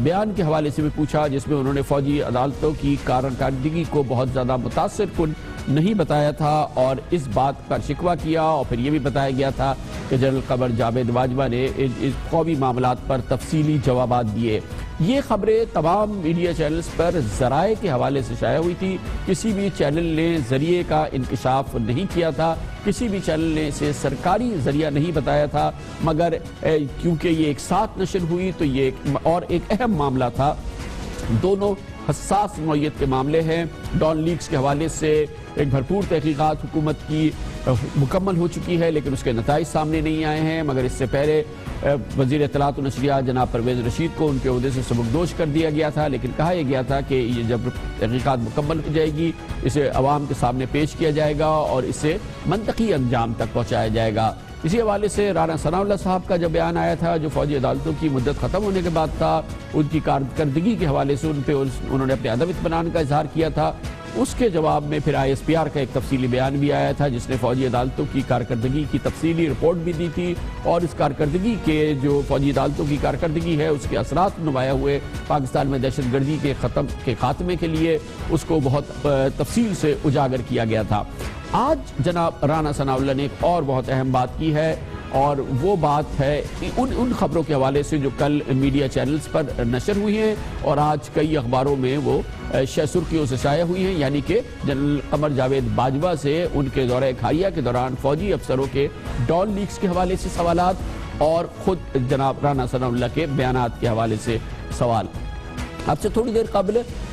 Speaker 1: بیان کے حوالے سے بھی پوچھا جس میں انہوں نے فوجی عدالتوں کی کارکردگی کو بہت زیادہ متاثر کن نہیں بتایا تھا اور اس بات کا شکوہ کیا, اور پھر یہ بھی بتایا گیا تھا کہ جنرل قمر جاوید باجوہ نے اس قومی معاملات پر تفصیلی جوابات دیے. یہ خبریں تمام میڈیا چینلز پر ذرائع کے حوالے سے شائع ہوئی تھی, کسی بھی چینل نے ذریعے کا انکشاف نہیں کیا تھا, کسی بھی چینل نے اسے سرکاری ذریعہ نہیں بتایا تھا, مگر کیونکہ یہ ایک ساتھ نشر ہوئی تو یہ اور ایک اہم معاملہ تھا. دونوں حساس نوعیت کے معاملے ہیں. ڈان لیکس کے حوالے سے ایک بھرپور تحقیقات حکومت کی مکمل ہو چکی ہے لیکن اس کے نتائج سامنے نہیں آئے ہیں, مگر اس سے پہلے وزیر اطلاعات و نشریات جناب پرویز رشید کو ان کے عہدے سے سبکدوش کر دیا گیا تھا, لیکن کہا یہ گیا تھا کہ یہ جب تحقیقات مکمل ہو جائے گی اسے عوام کے سامنے پیش کیا جائے گا اور اسے منطقی انجام تک پہنچایا جائے گا. اسی حوالے سے رانا ثناء اللہ صاحب کا جو بیان آیا تھا جو فوجی عدالتوں کی مدت ختم ہونے کے بعد تھا, ان کی کارکردگی کے حوالے سے ان پہ انہوں نے اپنے ادب اطمینان کا اظہار کیا تھا, اس کے جواب میں پھر آئی ایس پی آر کا ایک تفصیلی بیان بھی آیا تھا جس نے فوجی عدالتوں کی کارکردگی کی تفصیلی رپورٹ بھی دی تھی اور اس کارکردگی کے جو فوجی عدالتوں کی کارکردگی ہے اس کے اثرات نمایاں ہوئے پاکستان میں دہشت گردی کے خاتمے کے لیے, اس کو بہت تفصیل سے اجاگر کیا گیا تھا. آج جناب رانا ثناء اللہ نے ایک اور بہت اہم بات کی ہے اور وہ بات ہے ان خبروں کے حوالے سے جو کل میڈیا چینلز پر نشر ہوئی ہیں اور آج کئی اخباروں میں وہ سرخیوں سے شائع ہوئی ہیں, یعنی کہ جنرل قمر جاوید باجوہ سے ان کے دورہ کھاریا کے دوران فوجی افسروں کے ڈان لیکس کے حوالے سے سوالات اور خود جناب رانا ثناء اللہ کے بیانات کے حوالے سے سوال. اب سے تھوڑی دیر قبل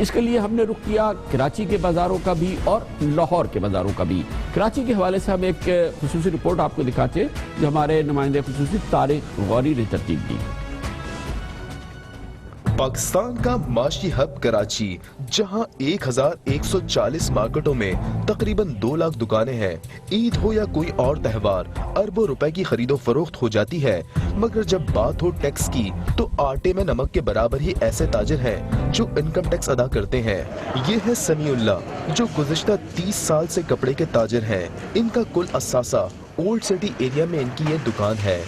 Speaker 1: اس کے لیے ہم نے رخ کیا کراچی کے بازاروں کا بھی اور لاہور کے بازاروں کا بھی. کراچی کے حوالے سے ہم ایک خصوصی رپورٹ آپ کو دکھاتے ہیں جو ہمارے نمائندے خصوصی طارق غوری نے ترتیب دی.
Speaker 6: پاکستان کا معاشی ہب کراچی، جہاں 1140 مارکیٹوں میں تقریباً 2 لاکھ دکانیں ہیں. عید ہو یا کوئی اور تہوار، اربوں روپے کی خرید و فروخت ہو جاتی ہے. مگر جب بات ہو ٹیکس کی تو آٹے میں نمک کے برابر ہی ایسے تاجر ہیں جو انکم ٹیکس ادا کرتے ہیں. یہ ہے سمیع اللہ جو گزشتہ 30 سال سے کپڑے کے تاجر ہیں. ان کا کل اثاثہ اولڈ سٹی ایریا میں ان کی یہ دکان ہے.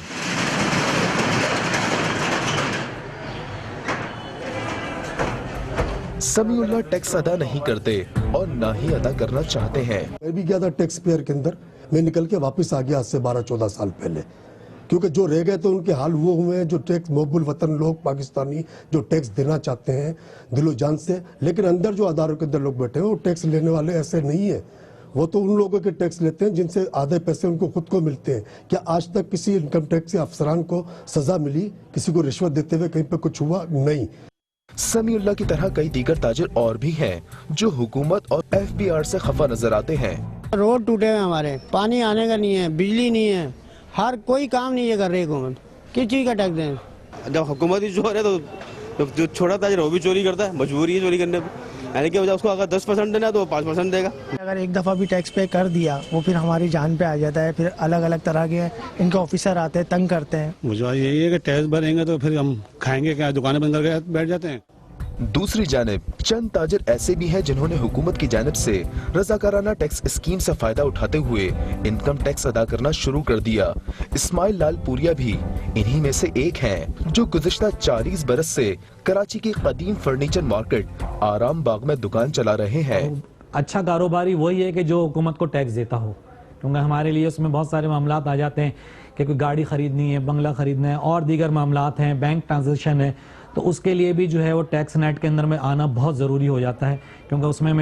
Speaker 6: سمیع اللہ ٹیکس ادا نہیں کرتے اور نہ ہی ادا کرنا چاہتے ہیں.
Speaker 7: میں بھی گیا تھا ٹیکس پیئر کے اندر، میں نکل کے واپس آ گیا آج سے 12-14 سال پہلے، کیونکہ جو رہ گئے تو ان کے حال وہ ہوئے ہیں جو ٹیکس محب الوطن لوگ پاکستانی جو ٹیکس دینا چاہتے ہیں دل و جان سے، لیکن اندر جو اداروں کے اندر لوگ بیٹھے ہیں وہ ٹیکس لینے والے ایسے نہیں ہیں. وہ تو ان لوگوں کے ٹیکس لیتے ہیں جن سے آدھے پیسے ان کو خود کو ملتے ہیں. کیا آج تک کسی انکم ٹیکس کے افسران کو سزا ملی؟ کسی کو رشوت دیتے ہوئے کہیں پہ کچھ ہوا؟ نہیں.
Speaker 6: سمیع اللہ کی طرح کئی دیگر تاجر اور بھی ہیں جو حکومت اور ایف بی آر سے خفا نظر آتے ہیں.
Speaker 8: روڈ ٹوٹے ہوئے ہمارے، پانی آنے کا نہیں ہے، بجلی نہیں ہے، ہر کوئی کام نہیں ہے کر رہی حکومت. کس چیز کا ٹیکس دیں؟
Speaker 9: جب حکومت ہی چور ہے تو جو چھوٹا تاجر وہ بھی چوری کرتا ہے، مجبوری ہے چوری کرنے پہ. یعنی کہ اس کو اگر 10% دینا ہے تو وہ 5% دے گا.
Speaker 8: اگر ایک دفعہ بھی ٹیکس پے کر دیا وہ پھر ہماری جان پہ آ جاتا ہے. پھر الگ الگ طرح کے ان کے آفیسر آتے ہیں، تنگ کرتے ہیں.
Speaker 10: مجھے یہی ہے کہ ٹیکس بھریں گے تو پھر ہم کھائیں گے کیا؟ دکانیں بند کر کے بیٹھ جاتے ہیں.
Speaker 6: دوسری جانب چند تاجر ایسے بھی ہیں جنہوں نے حکومت کی جانب سے رضاکارانہ ٹیکس اسکیم سے فائدہ اٹھاتے ہوئے انکم ٹیکس ادا کرنا شروع کر دیا. اسماعیل لال پوریا بھی انہی میں سے ایک ہیں جو گزشتہ 40 برس سے کراچی کی قدیم فرنیچر مارکیٹ آرام باغ میں دکان چلا رہے ہیں.
Speaker 11: اچھا کاروباری وہی ہے کہ جو حکومت کو ٹیکس دیتا ہو، کیونکہ ہمارے لیے اس میں بہت سارے معاملات آ جاتے ہیں کہ کوئی گاڑی خریدنی ہے، بنگلہ خریدنا ہے اور دیگر معاملات ہیں، بینک ٹرانزیکشن ہے، تو اس کے لیے بھی جو ہے وہ ٹیکس نیٹ کے اندر میں آنا بہت ضروری ہو جاتا ہے. کیونکہ اس میں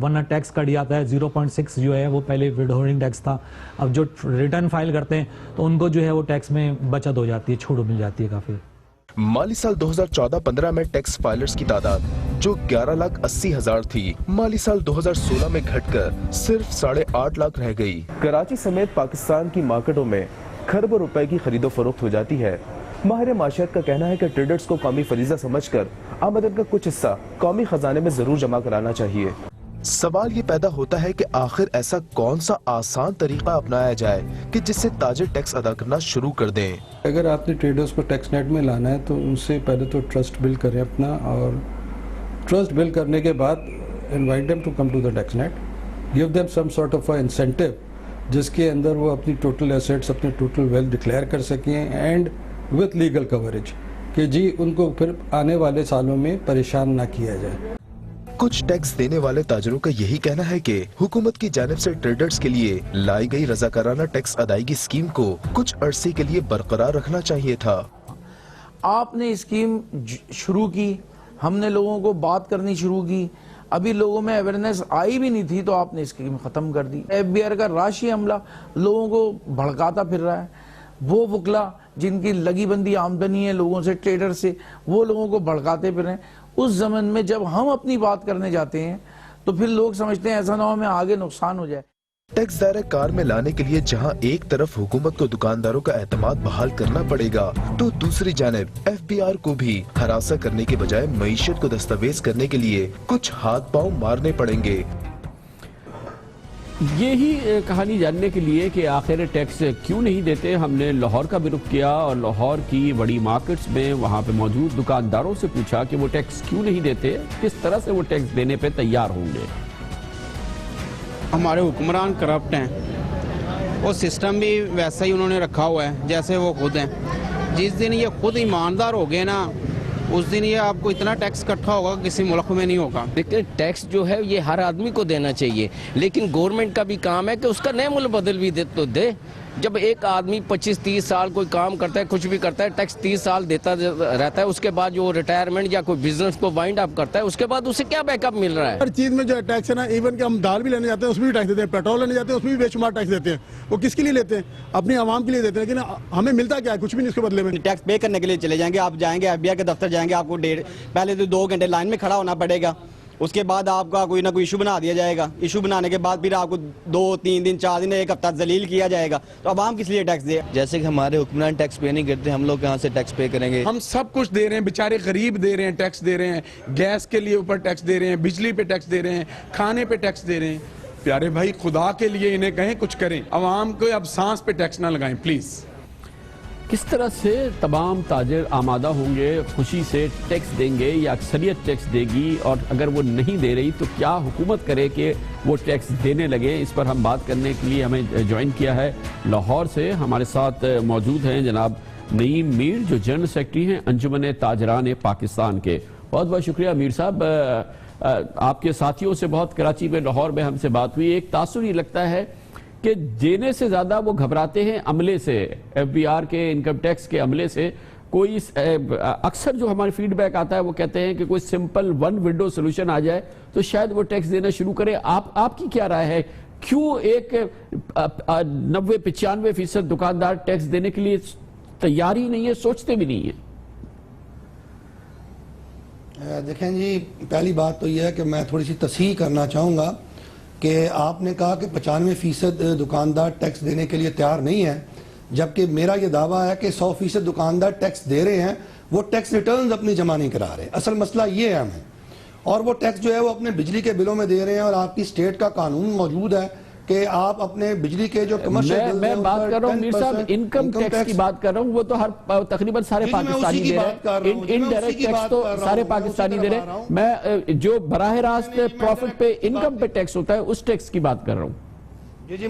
Speaker 11: ورنہ ٹیکس کٹ جاتا ہے. 0.6 جو ہے وہ پہلے ود ہولڈنگ ٹیکس تھا. اب جو ریٹرن فائل کرتے ہیں تو ان کو جو ہے وہ ٹیکس میں بچت ہو جاتی ہے، چھوٹ مل جاتی ہے کافی.
Speaker 6: مالی سال 2014-15 میں ٹیکس فائلرز کی تعداد جو 11,80,000 تھی، مالی سال 2016 میں گھٹ کر صرف 8.5 لاکھ رہ گئی. کراچی سمیت پاکستان کی مارکیٹوں میں کھربوں روپے کی خرید و فروخت ہو جاتی ہے. ماہر معاشیات کا کہنا ہے کہ ٹریڈرز کو قومی فریضہ سمجھ کر آمدن کا کچھ حصہ قومی خزانے میں ضرور جمع کرانا چاہیے. سوال یہ پیدا ہوتا ہے کہ آخر ایسا کون سا آسان طریقہ اپنایا جائے کہ جس سے تاجر ٹیکس ادا کرنا شروع کر دیں.
Speaker 12: اگر آپ نے ٹریڈرز کو ٹیکس نیٹ میں لانا ہے تو ان سے پہلے تو ٹرسٹ بلڈ کریں اپنا، اور ٹرسٹ بلڈ کرنے کے بعد invite them to come to the tax net, give them some sort of incentive جس کے اندر وہ اپنی ٹوٹل ایسیٹس، اپنی ٹوٹل ویلتھ ڈکلیئر کر سکیں اینڈ وتھ لیگل کوریج، کہ جی ان کو پھر آنے والے سالوں میں پریشان نہ کیا جائے.
Speaker 6: کچھ ٹیکس دینے والے تاجروں کا یہی کہنا ہے کہ حکومت کی جانب سے ٹریڈرز کے لیے لائی گئی رضاکارانہ ٹیکس ادائیگی اسکیم کو کچھ عرصے کے لیے برقرار رکھنا چاہیے تھا.
Speaker 13: آپ نے اسکیم شروع کی، ہم نے لوگوں کو بات کرنی شروع کی، ابھی لوگوں میں اویئرنیس آئی بھی نہیں تھی تو آپ نے اسکیم ختم کر دی. ایف بی آر کا راشی عملہ لوگوں کو بھڑکاتا پھر رہا ہے. وہ وکلا جن کی لگی بندی آمدنی ہے لوگوں سے، ٹریڈر سے، وہ لوگوں کو بھڑکاتے پھر رہے ہیں. اس زمن میں جب ہم اپنی بات کرنے جاتے ہیں تو پھر لوگ سمجھتے ہیں ایسا نہ ہو ہمیں آگے نقصان ہو جائے.
Speaker 6: ٹیکس دائرہ کار میں لانے کے لیے جہاں ایک طرف حکومت کو دکانداروں کا اعتماد بحال کرنا پڑے گا تو دوسری جانب ایف بی آر کو بھی ہراساں کرنے کے بجائے معیشت کو دستاویز کرنے کے لیے کچھ ہاتھ پاؤں مارنے پڑیں گے.
Speaker 1: یہی کہانی جاننے کے لیے کہ آخر ٹیکس کیوں نہیں دیتے، ہم نے لاہور کا بھی رخ کیا اور لاہور کی بڑی مارکیٹس میں وہاں پہ موجود دکانداروں سے پوچھا کہ وہ ٹیکس کیوں نہیں دیتے، کس طرح سے وہ ٹیکس دینے پہ تیار ہوں گے.
Speaker 14: ہمارے حکمران کرپٹ ہیں، وہ سسٹم بھی ویسا ہی انہوں نے رکھا ہوا ہے جیسے وہ خود ہیں. جس دن یہ خود ایماندار ہو گئے نا اس دن یہ آپ کو اتنا ٹیکس کٹھا ہوگا کسی ملک میں نہیں ہوگا.
Speaker 15: لیکن ٹیکس جو ہے یہ ہر آدمی کو دینا چاہیے، لیکن گورنمنٹ کا بھی کام ہے کہ اس کا نئے مل بدل بھی دے تو دے. جب ایک آدمی 25-30 سال کوئی کام کرتا ہے, کچھ بھی کرتا ہے, ٹیکس 30 سال دیتا رہتا ہے, اس کے بعد جو ریٹائرمنٹ یا کوئی بزنس کو وائنڈ اپ کرتا ہے, اس کے بعد اسے کیا بیک اپ مل رہا ہے؟
Speaker 10: ہر چیز میں جو ٹیکس ہے نا, ایون کہ ہم دال بھی لینے جاتے ہیں اس میں بھی ٹیکس دیتے ہیں, پیٹرول لینے جاتے ہیں اس میں بھی بے شمار ٹیکس دیتے ہیں. وہ کس کے لیے لیتے ہیں؟ اپنی عوام کے لیے دیتے ہیں, لیکن ہمیں ملتا کیا ہے؟ کچھ بھی نہیں اس کے بدلے میں.
Speaker 9: ٹیکس پے کرنے کے لیے چلے جائیں گے, آپ جائیں گے FBI کے دفتر جائیں گے, آپ کو پہلے تو 2 گھنٹے لائن میں کھڑا ہونا پڑے گا, اس کے بعد آپ کا کوئی نہ کوئی ایشو بنا دیا جائے گا, ایشو بنانے کے بعد پھر آپ کو 2-3 دن 4 دن 1 ہفتہ ذلیل کیا جائے گا. تو عوام کس لیے ٹیکس دے؟ جیسے کہ ہمارے حکمران ٹیکس پے نہیں کرتے, ہم لوگ کہاں سے ٹیکس پے کریں گے؟
Speaker 4: ہم سب کچھ دے رہے ہیں, بیچارے غریب دے رہے ہیں, ٹیکس دے رہے ہیں, گیس کے لیے اوپر ٹیکس دے رہے ہیں, بجلی پہ ٹیکس دے رہے ہیں, کھانے پہ ٹیکس دے رہے ہیں. پیارے بھائی خدا کے لیے انہیں کہیں کچھ کریں, عوام کو اب سانس پہ ٹیکس نہ لگائیں پلیز.
Speaker 1: کس طرح سے تمام تاجر آمادہ ہوں گے, خوشی سے ٹیکس دیں گے یا اکثریت ٹیکس دے گی, اور اگر وہ نہیں دے رہی تو کیا حکومت کرے کہ وہ ٹیکس دینے لگے؟ اس پر ہم بات کرنے کے لیے ہمیں جوائن کیا ہے لاہور سے. ہمارے ساتھ موجود ہیں جناب نعیم میر, جو جنرل سیکرٹری ہیں انجمن تاجران پاکستان کے. بہت بہت شکریہ میر صاحب. آپ کے ساتھیوں سے بہت کراچی میں, لاہور میں ہم سے بات ہوئی. ایک تاثر یہ لگتا ہے کہ دینے سے زیادہ وہ گھبراتے ہیں عملے سے, FBR کے انکم ٹیکس کے عملے سے. کوئی اکثر جو ہمارے فیڈ بیک آتا ہے وہ کہتے ہیں کہ کوئی سمپل 1 ونڈو سلوشن آ جائے تو شاید وہ ٹیکس دینا شروع کرے. آپ کی کیا رائے ہے, کیوں ایک 90-95% دکاندار ٹیکس دینے کے لیے تیار ہی نہیں ہے, سوچتے بھی نہیں ہیں؟
Speaker 16: دیکھیں جی, پہلی بات تو یہ ہے کہ میں تھوڑی سی تصحیح کرنا چاہوں گا کہ آپ نے کہا کہ 95% دکاندار ٹیکس دینے کے لیے تیار نہیں ہے, جبکہ میرا یہ دعویٰ ہے کہ 100% دکاندار ٹیکس دے رہے ہیں, وہ ٹیکس ریٹرنز اپنی جمع نہیں کرا رہے. اصل مسئلہ یہ ہے ہمیں, اور وہ ٹیکس جو ہے وہ اپنے بجلی کے بلوں میں دے رہے ہیں, اور آپ کی سٹیٹ کا قانون موجود ہے کہ آپ اپنے بجلی کے جو کمرشل
Speaker 1: میں بات کر رہا ہوں میر صاحب, انکم ٹیکس کی بات کر رہا ہوں, وہ تو تقریباً سارے پاکستانی دے رہے ہیں. انڈائریکٹ ٹیکس تو سارے پاکستانی دے رہے ہیں. میں جو براہ راست پروفٹ پہ انکم پہ ٹیکس ہوتا ہے اس ٹیکس کی بات کر رہا ہوں.
Speaker 16: جی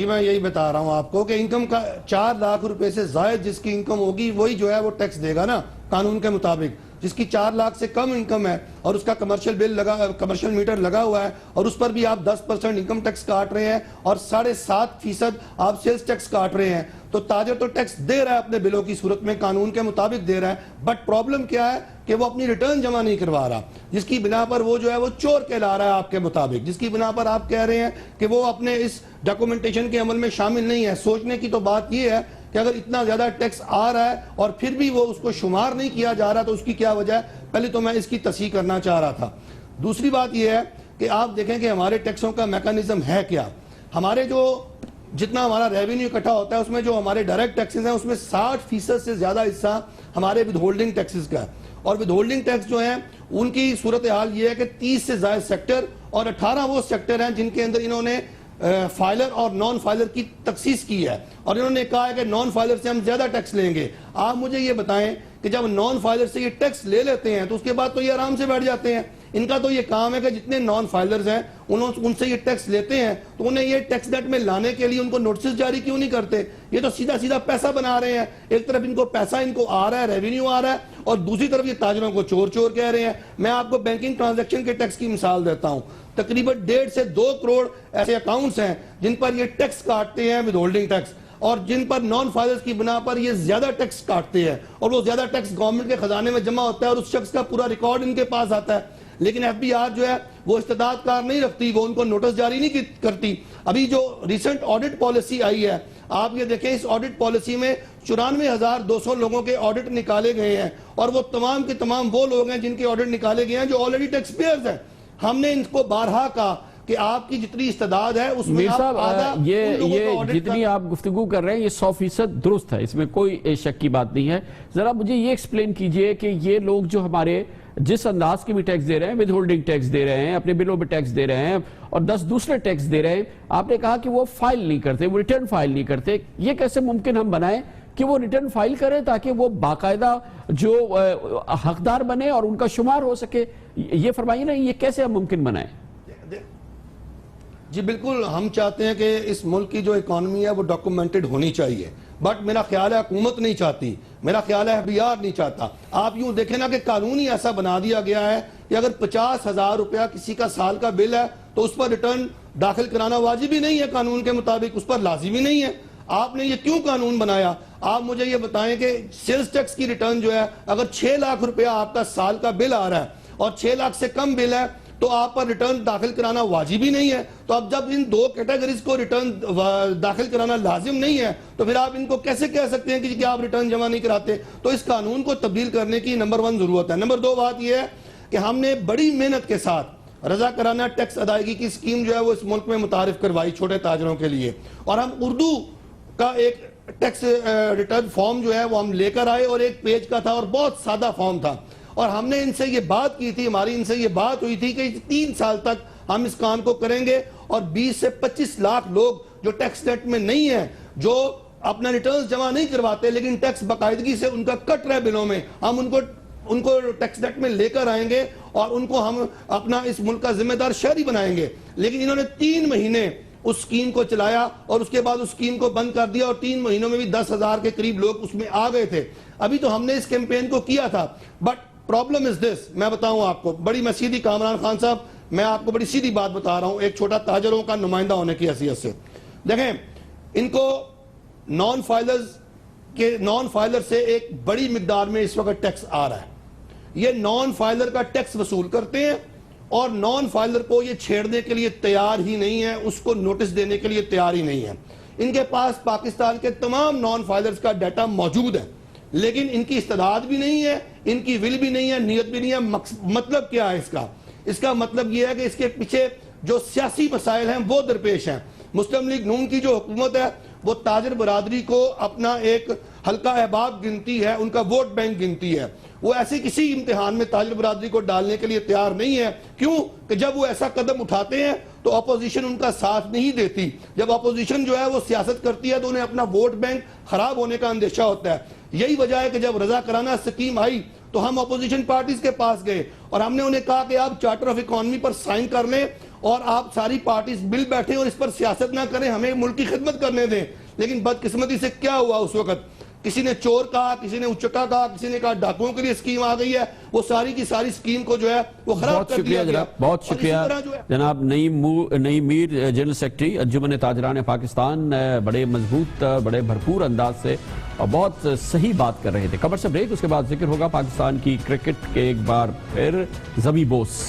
Speaker 16: میں یہی بتا رہا ہوں آپ کو کہ انکم کا 4 لاکھ روپے سے زائد جس کی انکم ہوگی وہی جو ہے وہ ٹیکس دے گا نا قانون کے مطابق. جس کی 4 لاکھ سے کم انکم ہے اور اس کا کمرشل میٹر لگا ہوا ہے, اور اس پر بھی آپ 10% انکم ٹیکس کاٹ رہے ہیں اور 7.5% آپ سیلز ٹیکس کاٹ رہے ہیں, تو تاجر تو ٹیکس دے رہا ہے اپنے بلوں کی صورت میں, قانون کے مطابق دے رہا ہے. بٹ پرابلم کیا ہے کہ وہ اپنی ریٹرن جمع نہیں کروا رہا, جس کی بنا پر وہ جو ہے وہ چور کہلا رہا ہے آپ کے مطابق, جس کی بنا پر آپ کہہ رہے ہیں کہ وہ اپنے اس ڈاکومنٹیشن کے عمل میں شامل نہیں ہے. سوچنے کی تو بات یہ ہے کہ اگر اتنا زیادہ ٹیکس آ رہا ہے اور پھر بھی وہ اس کو شمار نہیں کیا جا رہا تو اس کی کیا وجہ ہے؟ پہلے تو میں اس کی تصحیح کرنا چاہ رہا تھا. دوسری بات یہ ہے کہ آپ دیکھیں کہ ہمارے ٹیکسوں کا میکانزم ہے کیا. ہمارے جو جتنا ہمارا ریونیو اکٹھا ہوتا ہے اس میں جو ہمارے ڈائریکٹ ٹیکسز ہیں اس میں 60% سے زیادہ حصہ ہمارے ود ہولڈنگ ٹیکسز کا ہے, اور ود ہولڈنگ ٹیکس جو ہیں ان کی صورتحال یہ ہے کہ 30 سے زائد سیکٹر اور 18 وہ سیکٹر ہیں جن کے اندر انہوں نے فائلر اور نان فائلر کی تخصیص کی ہے, اور انہوں نے کہا ہے کہ نان فائلر سے ہم زیادہ ٹیکس لیں گے. آپ مجھے یہ بتائیں کہ جب نان فائلر سے یہ ٹیکس لے لیتے ہیں تو اس کے بعد تو یہ آرام سے بیٹھ جاتے ہیں. ان کا تو یہ کام ہے کہ جتنے نان فائلرز ہیں ان سے یہ ٹیکس لیتے ہیں تو انہیں یہ ٹیکس نیٹ میں لانے کے لیے ان کو نوٹسز جاری کیوں نہیں کرتے؟ یہ تو سیدھا پیسہ بنا رہے ہیں. ایک طرف ان کو پیسہ ان کو آ رہا ہے, ریونیو آ رہا ہے, اور دوسری طرف یہ تاجروں کو چور کہہ رہے ہیں. میں آپ کو بینکنگ ٹرانزیکشن کے ٹیکس کی مثال دیتا ہوں. تقریباً 1.5 سے 2 کروڑ ایسے اکاؤنٹس ہیں جن پر یہ ٹیکس کاٹتے ہیں ود ہولڈنگ ٹیکس, اور جن پر نان فائلرز کی بنا پر یہ زیادہ ٹیکس کاٹتے ہیں, اور وہ زیادہ ٹیکس گورنمنٹ کے خزانے میں جمع ہوتا ہے اور اس شخص کا پورا ریکارڈ ان کے پاس آتا ہے. لیکن FBR جو ہے وہ استعداد کار نہیں رکھتی, وہ ان کو نوٹس جاری نہیں کرتی. ابھی جو ریسنٹ آڈٹ پالیسی آئی ہے, آپ یہ دیکھیں اس آڈٹ پالیسی میں 94,200 لوگوں کے آڈٹ نکالے گئے ہیں, اور وہ تمام کے تمام وہ لوگ ہیں جن کے آڈٹ نکالے گئے ہیں جو آلریڈی ٹیکس پیئرز ہیں. ہم نے ان کو بارہا کہا کہ آپ کی جتنی استعداد ہے اس میں آپ آدھا
Speaker 1: یہ جتنی آپ گفتگو کر رہے ہیں یہ 100% درست ہے, اس میں کوئی شک کی بات نہیں ہے. ذرا مجھے یہ ایکسپلین کیجئے کہ یہ لوگ جو ہمارے جس انداز کے بھی ٹیکس دے رہے ہیں, ود ہولڈنگ ٹیکس دے رہے ہیں, اپنے بلوں پہ ٹیکس دے رہے ہیں, اور 10 دوسرے ٹیکس دے رہے ہیں, آپ نے کہا کہ وہ فائل نہیں کرتے, وہ ریٹرن فائل نہیں کرتے. یہ کیسے ممکن ہم بنائیں کہ وہ ریٹرن فائل کریں تاکہ وہ باقاعدہ جو حقدار بنے اور ان کا شمار ہو سکے؟ یہ فرمائیے نا, یہ کیسے ہم ممکن بنائیں؟
Speaker 16: جی بالکل, ہم چاہتے ہیں کہ اس ملک کی جو اکانومی ہے وہ ڈاکومنٹڈ ہونی چاہیے, بٹ میرا خیال ہے حکومت نہیں چاہتی, میرا خیال ہے FBR نہیں چاہتا. آپ یوں دیکھیں نا کہ قانون ہی ایسا بنا دیا گیا ہے کہ اگر 50,000 روپیہ کسی کا سال کا بل ہے تو اس پر ریٹرن داخل کرانا واجب ہی نہیں ہے قانون کے مطابق, اس پر لازمی نہیں ہے. آپ نے یہ کیوں قانون بنایا؟ آپ مجھے یہ بتائیں کہ سیلز ٹیکس کی ریٹرن جو ہے اگر 6 لاکھ روپیہ آپ کا سال کا بل آ رہا ہے اور 6 لاکھ سے کم بل ہے تو آپ پر ریٹرن داخل کرانا واجب ہی نہیں ہے. تو اب جب ان 2 کیٹیگریز کو ریٹرن داخل کرانا لازم نہیں ہے تو پھر آپ ان کو کیسے کہہ سکتے ہیں کہ آپ ریٹرن جمع نہیں کراتے؟ تو اس قانون کو تبدیل کرنے کی نمبر 1 ضرورت ہے. نمبر 2 بات یہ ہے کہ ہم نے بڑی محنت کے ساتھ رضا کرانہ ٹیکس ادائیگی کی اسکیم جو ہے وہ اس ملک میں متعارف کروائی چھوٹے تاجروں کے لیے, اور ہم اردو کا ایک ٹیکس ریٹرن فارم جو ہے وہ ہم لے کر آئے, اور 1 پیج کا تھا اور بہت سادہ فارم تھا, اور ہم نے ان سے یہ بات کی تھی, ہماری ان سے یہ بات ہوئی تھی کہ 3 سال تک ہم اس کام کو کریں گے, اور 20 سے 25 لاکھ لوگ جو ٹیکس نیٹ میں نہیں ہیں, جو اپنا ریٹرنز جمع نہیں کرواتے لیکن ٹیکس باقاعدگی سے ان کا کٹ رہا ہے بلوں میں, ہم ان کو ٹیکس نیٹ میں لے کر آئیں گے اور ان کو ہم اپنا اس ملک کا ذمہ دار شہری بنائیں گے. لیکن انہوں نے 3 مہینے اس سکیم کو چلایا اور اس کے بعد اس سکیم کو بند کر دیا, اور 3 مہینوں میں بھی 10,000 کے قریب لوگ اس میں آ گئے تھے. ابھی تو ہم نے اس کیمپین کو کیا تھا, بٹ پرابلم از دس, میں بتاؤں آپ کو میں سیدھی, کامران خان صاحب میں آپ کو بڑی سیدھی بات بتا رہا ہوں ایک چھوٹا تاجروں کا نمائندہ ہونے کی حیثیت سے. دیکھیں, ان کو نان فائلر سے ایک بڑی مقدار میں اس وقت ٹیکس آ رہا ہے. یہ نان فائلر کا ٹیکس وصول کرتے ہیں اور نان فائلر کو یہ چھیڑنے کے لیے تیار ہی نہیں ہے, اس کو نوٹس دینے کے لیے تیار ہی نہیں ہے. ان کے پاس پاکستان کے تمام نان فائلرز کا ڈیٹا موجود ہے, لیکن ان کی استعداد بھی نہیں ہے, ان کی ول بھی نہیں ہے, نیت بھی نہیں ہے. مطلب کیا ہے اس کا مطلب یہ ہے کہ اس کے پیچھے جو سیاسی مسائل ہیں وہ درپیش ہیں. مسلم لیگ نون کی جو حکومت ہے وہ تاجر برادری کو اپنا ایک حلقہ احباب گنتی ہے, ان کا ووٹ بینک گنتی ہے. وہ ایسے کسی امتحان میں تاجر برادری کو ڈالنے کے لیے تیار نہیں ہے. کیوں کہ جب وہ ایسا قدم اٹھاتے ہیں تو اپوزیشن ان کا ساتھ نہیں دیتی. جب اپوزیشن جو ہے وہ سیاست کرتی ہے تو انہیں اپنا ووٹ بینک خراب ہونے کا اندیشہ ہوتا ہے. یہی وجہ ہے کہ جب رضا کرانہ سکیم آئی تو ہم اپوزیشن پارٹیز کے پاس گئے اور ہم نے انہیں کہا کہ آپ چارٹر آف اکانومی پر سائن کر لیں اور آپ ساری پارٹیز بل بیٹھیں اور اس پر سیاست نہ کریں, ہمیں ملک کی خدمت کرنے دیں. لیکن بدقسمتی سے کیا ہوا اس وقت, کسی نے چور کہا, کسی نے اچکا کہا, کسی نے کہا ڈاکوؤں کے لیے اسکیم آ گئی ہے, وہ ساری کی ساری اسکیم کو جو ہے وہ خراب کر دیا گیا.
Speaker 1: بہت شکریہ جناب نعیم میر, جنرل سیکرٹری انجمن تاجران پاکستان, بڑے مضبوط, بڑے بھرپور انداز سے اور بہت صحیح بات کر رہے تھے. خبر سے بریک, اس کے بعد ذکر ہوگا پاکستان کی کرکٹ کے ایک بار پھر زبی بوس,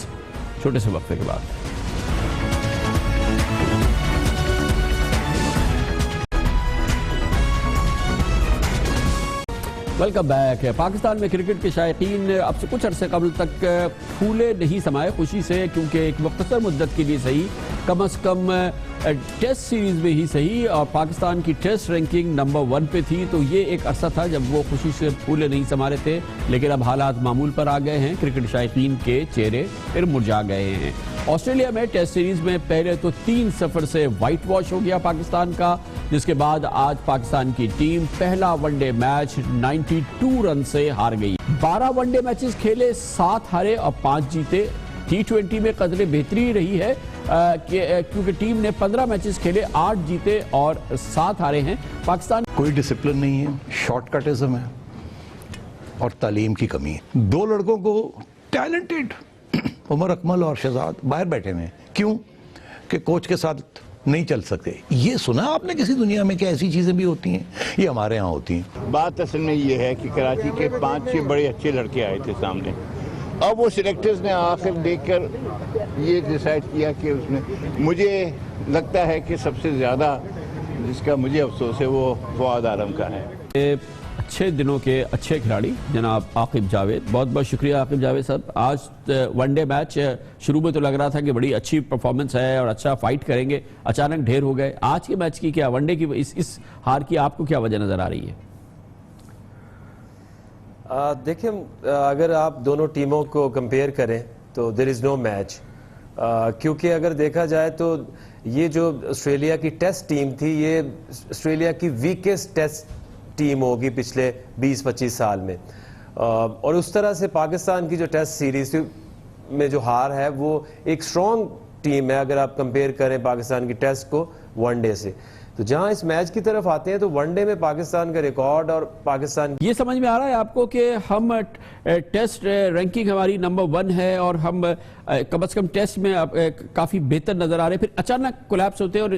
Speaker 1: چھوٹے سے وقفے کے بعد. Welcome back. پاکستان میں کرکٹ کے شائقین اب سے کچھ عرصے قبل تک پھولے نہیں سمائے خوشی سے, کیونکہ ایک مختصر مدت کے لیے صحیح, کم از کم ٹیسٹ سیریز میں ہی صحیح, اور پاکستان کی ٹیسٹ رینکنگ نمبر 1 پہ تھی, تو یہ ایک عرصہ تھا جب وہ خوشی سے پھولے نہیں سما رہے تھے. لیکن اب حالات معمول پر آ گئے ہیں, کرکٹ شائقین کے چہرے پھر مرجھا گئے ہیں. آسٹریلیا میں ٹیسٹ سیریز میں پہلے تو 3 سفر سے وائٹ واش ہو گیا پاکستان کا, جس کے بعد آج پاکستان کی ٹیم پہلا ون ڈے میچ 92 رن سے ہار گئی. 12 ون ڈے میچز کھیلے, 7 ہارے اور 5 جیتے. T20 میں قدر بہتری رہی ہے کیونکہ ٹیم نے 15 میچز کھیلے, 8 جیتے اور 7 ہارے ہیں. پاکستان
Speaker 17: کوئی ڈسپلن نہیں ہے, شارٹ کٹزم ہے اور تعلیم کی کمی ہے. 2 لڑکوں کو ٹیلنٹڈ عمر اکمل اور شہزاد باہر بیٹھے ہوئے ہیں. کیوں کہ کوچ کے ساتھ نہیں چل سکتے. یہ سنا آپ نے کسی دنیا میں کہ ایسی چیزیں بھی ہوتی ہیں؟ یہ ہمارے ہاں ہوتی ہیں.
Speaker 18: بات اصل میں یہ ہے کہ کراچی کے 5-6 بڑے اچھے لڑکے آئے تھے سامنے, اب وہ سلیکٹرز نے آخر دیکھ کر یہ ڈیسائیڈ کیا کہ اس میں مجھے لگتا ہے کہ سب سے زیادہ جس کا مجھے افسوس ہے وہ فواد عالم کا ہے.
Speaker 1: اچھے دنوں کے اچھے کھلاڑی جناب عاقب جاوید, بہت بہت شکریہ عاقب جاوید صاحب. آج ون ڈے میچ شروع میں تو لگ رہا تھا کہ بڑی اچھی پرفارمنس ہے اور اچھا فائٹ کریں گے, اچانک ڈھیر ہو گئے. آج کے میچ کی کیا, ون ڈے کی اس ہار کی آپ کو کیا وجہ نظر آ رہی ہے؟
Speaker 19: دیکھیں, اگر آپ دونوں ٹیموں کو کمپیئر کریں تو دیر از نو میچ, کیونکہ اگر دیکھا جائے تو یہ جو آسٹریلیا کی ٹیسٹ ٹیم تھی یہ آسٹریلیا کی ویکسٹ ٹیسٹ ٹیم ہوگی پچھلے 20-25 سال میں, اور اس طرح سے پاکستان کی جو ٹیسٹ سیریز میں جو ہار ہے وہ ایک سٹرونگ ٹیم ہے اگر آپ کمپیئر کریں پاکستان کی ٹیسٹ کو ون ڈے سے. تو جہاں اس میچ کی طرف آتے ہیں تو ون ڈے میں پاکستان کا ریکارڈ اور پاکستان
Speaker 1: یہ سمجھ میں آ رہا ہے آپ کو کہ ہم ٹیسٹ رینکنگ ہماری نمبر 1 ہے اور ہم کم از کم ٹیسٹ میں کافی بہتر نظر آ رہے ہیں, پھر اچانک کولیپس ہوتے ہیں اور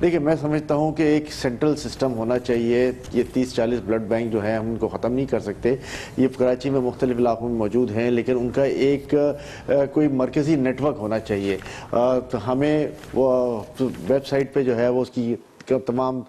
Speaker 20: دیکھیں میں سمجھتا ہوں کہ ایک سینٹرل سسٹم ہونا چاہیے. یہ 30-40 بلڈ بینک جو ہیں ہم ان کو ختم نہیں کر سکتے. یہ کراچی میں مختلف علاقوں میں موجود ہیں, لیکن ان کا ایک کوئی مرکزی نیٹ ورک ہونا چاہیے. ہمیں ویب سائٹ پہ جو ہے وہ اس کی تمام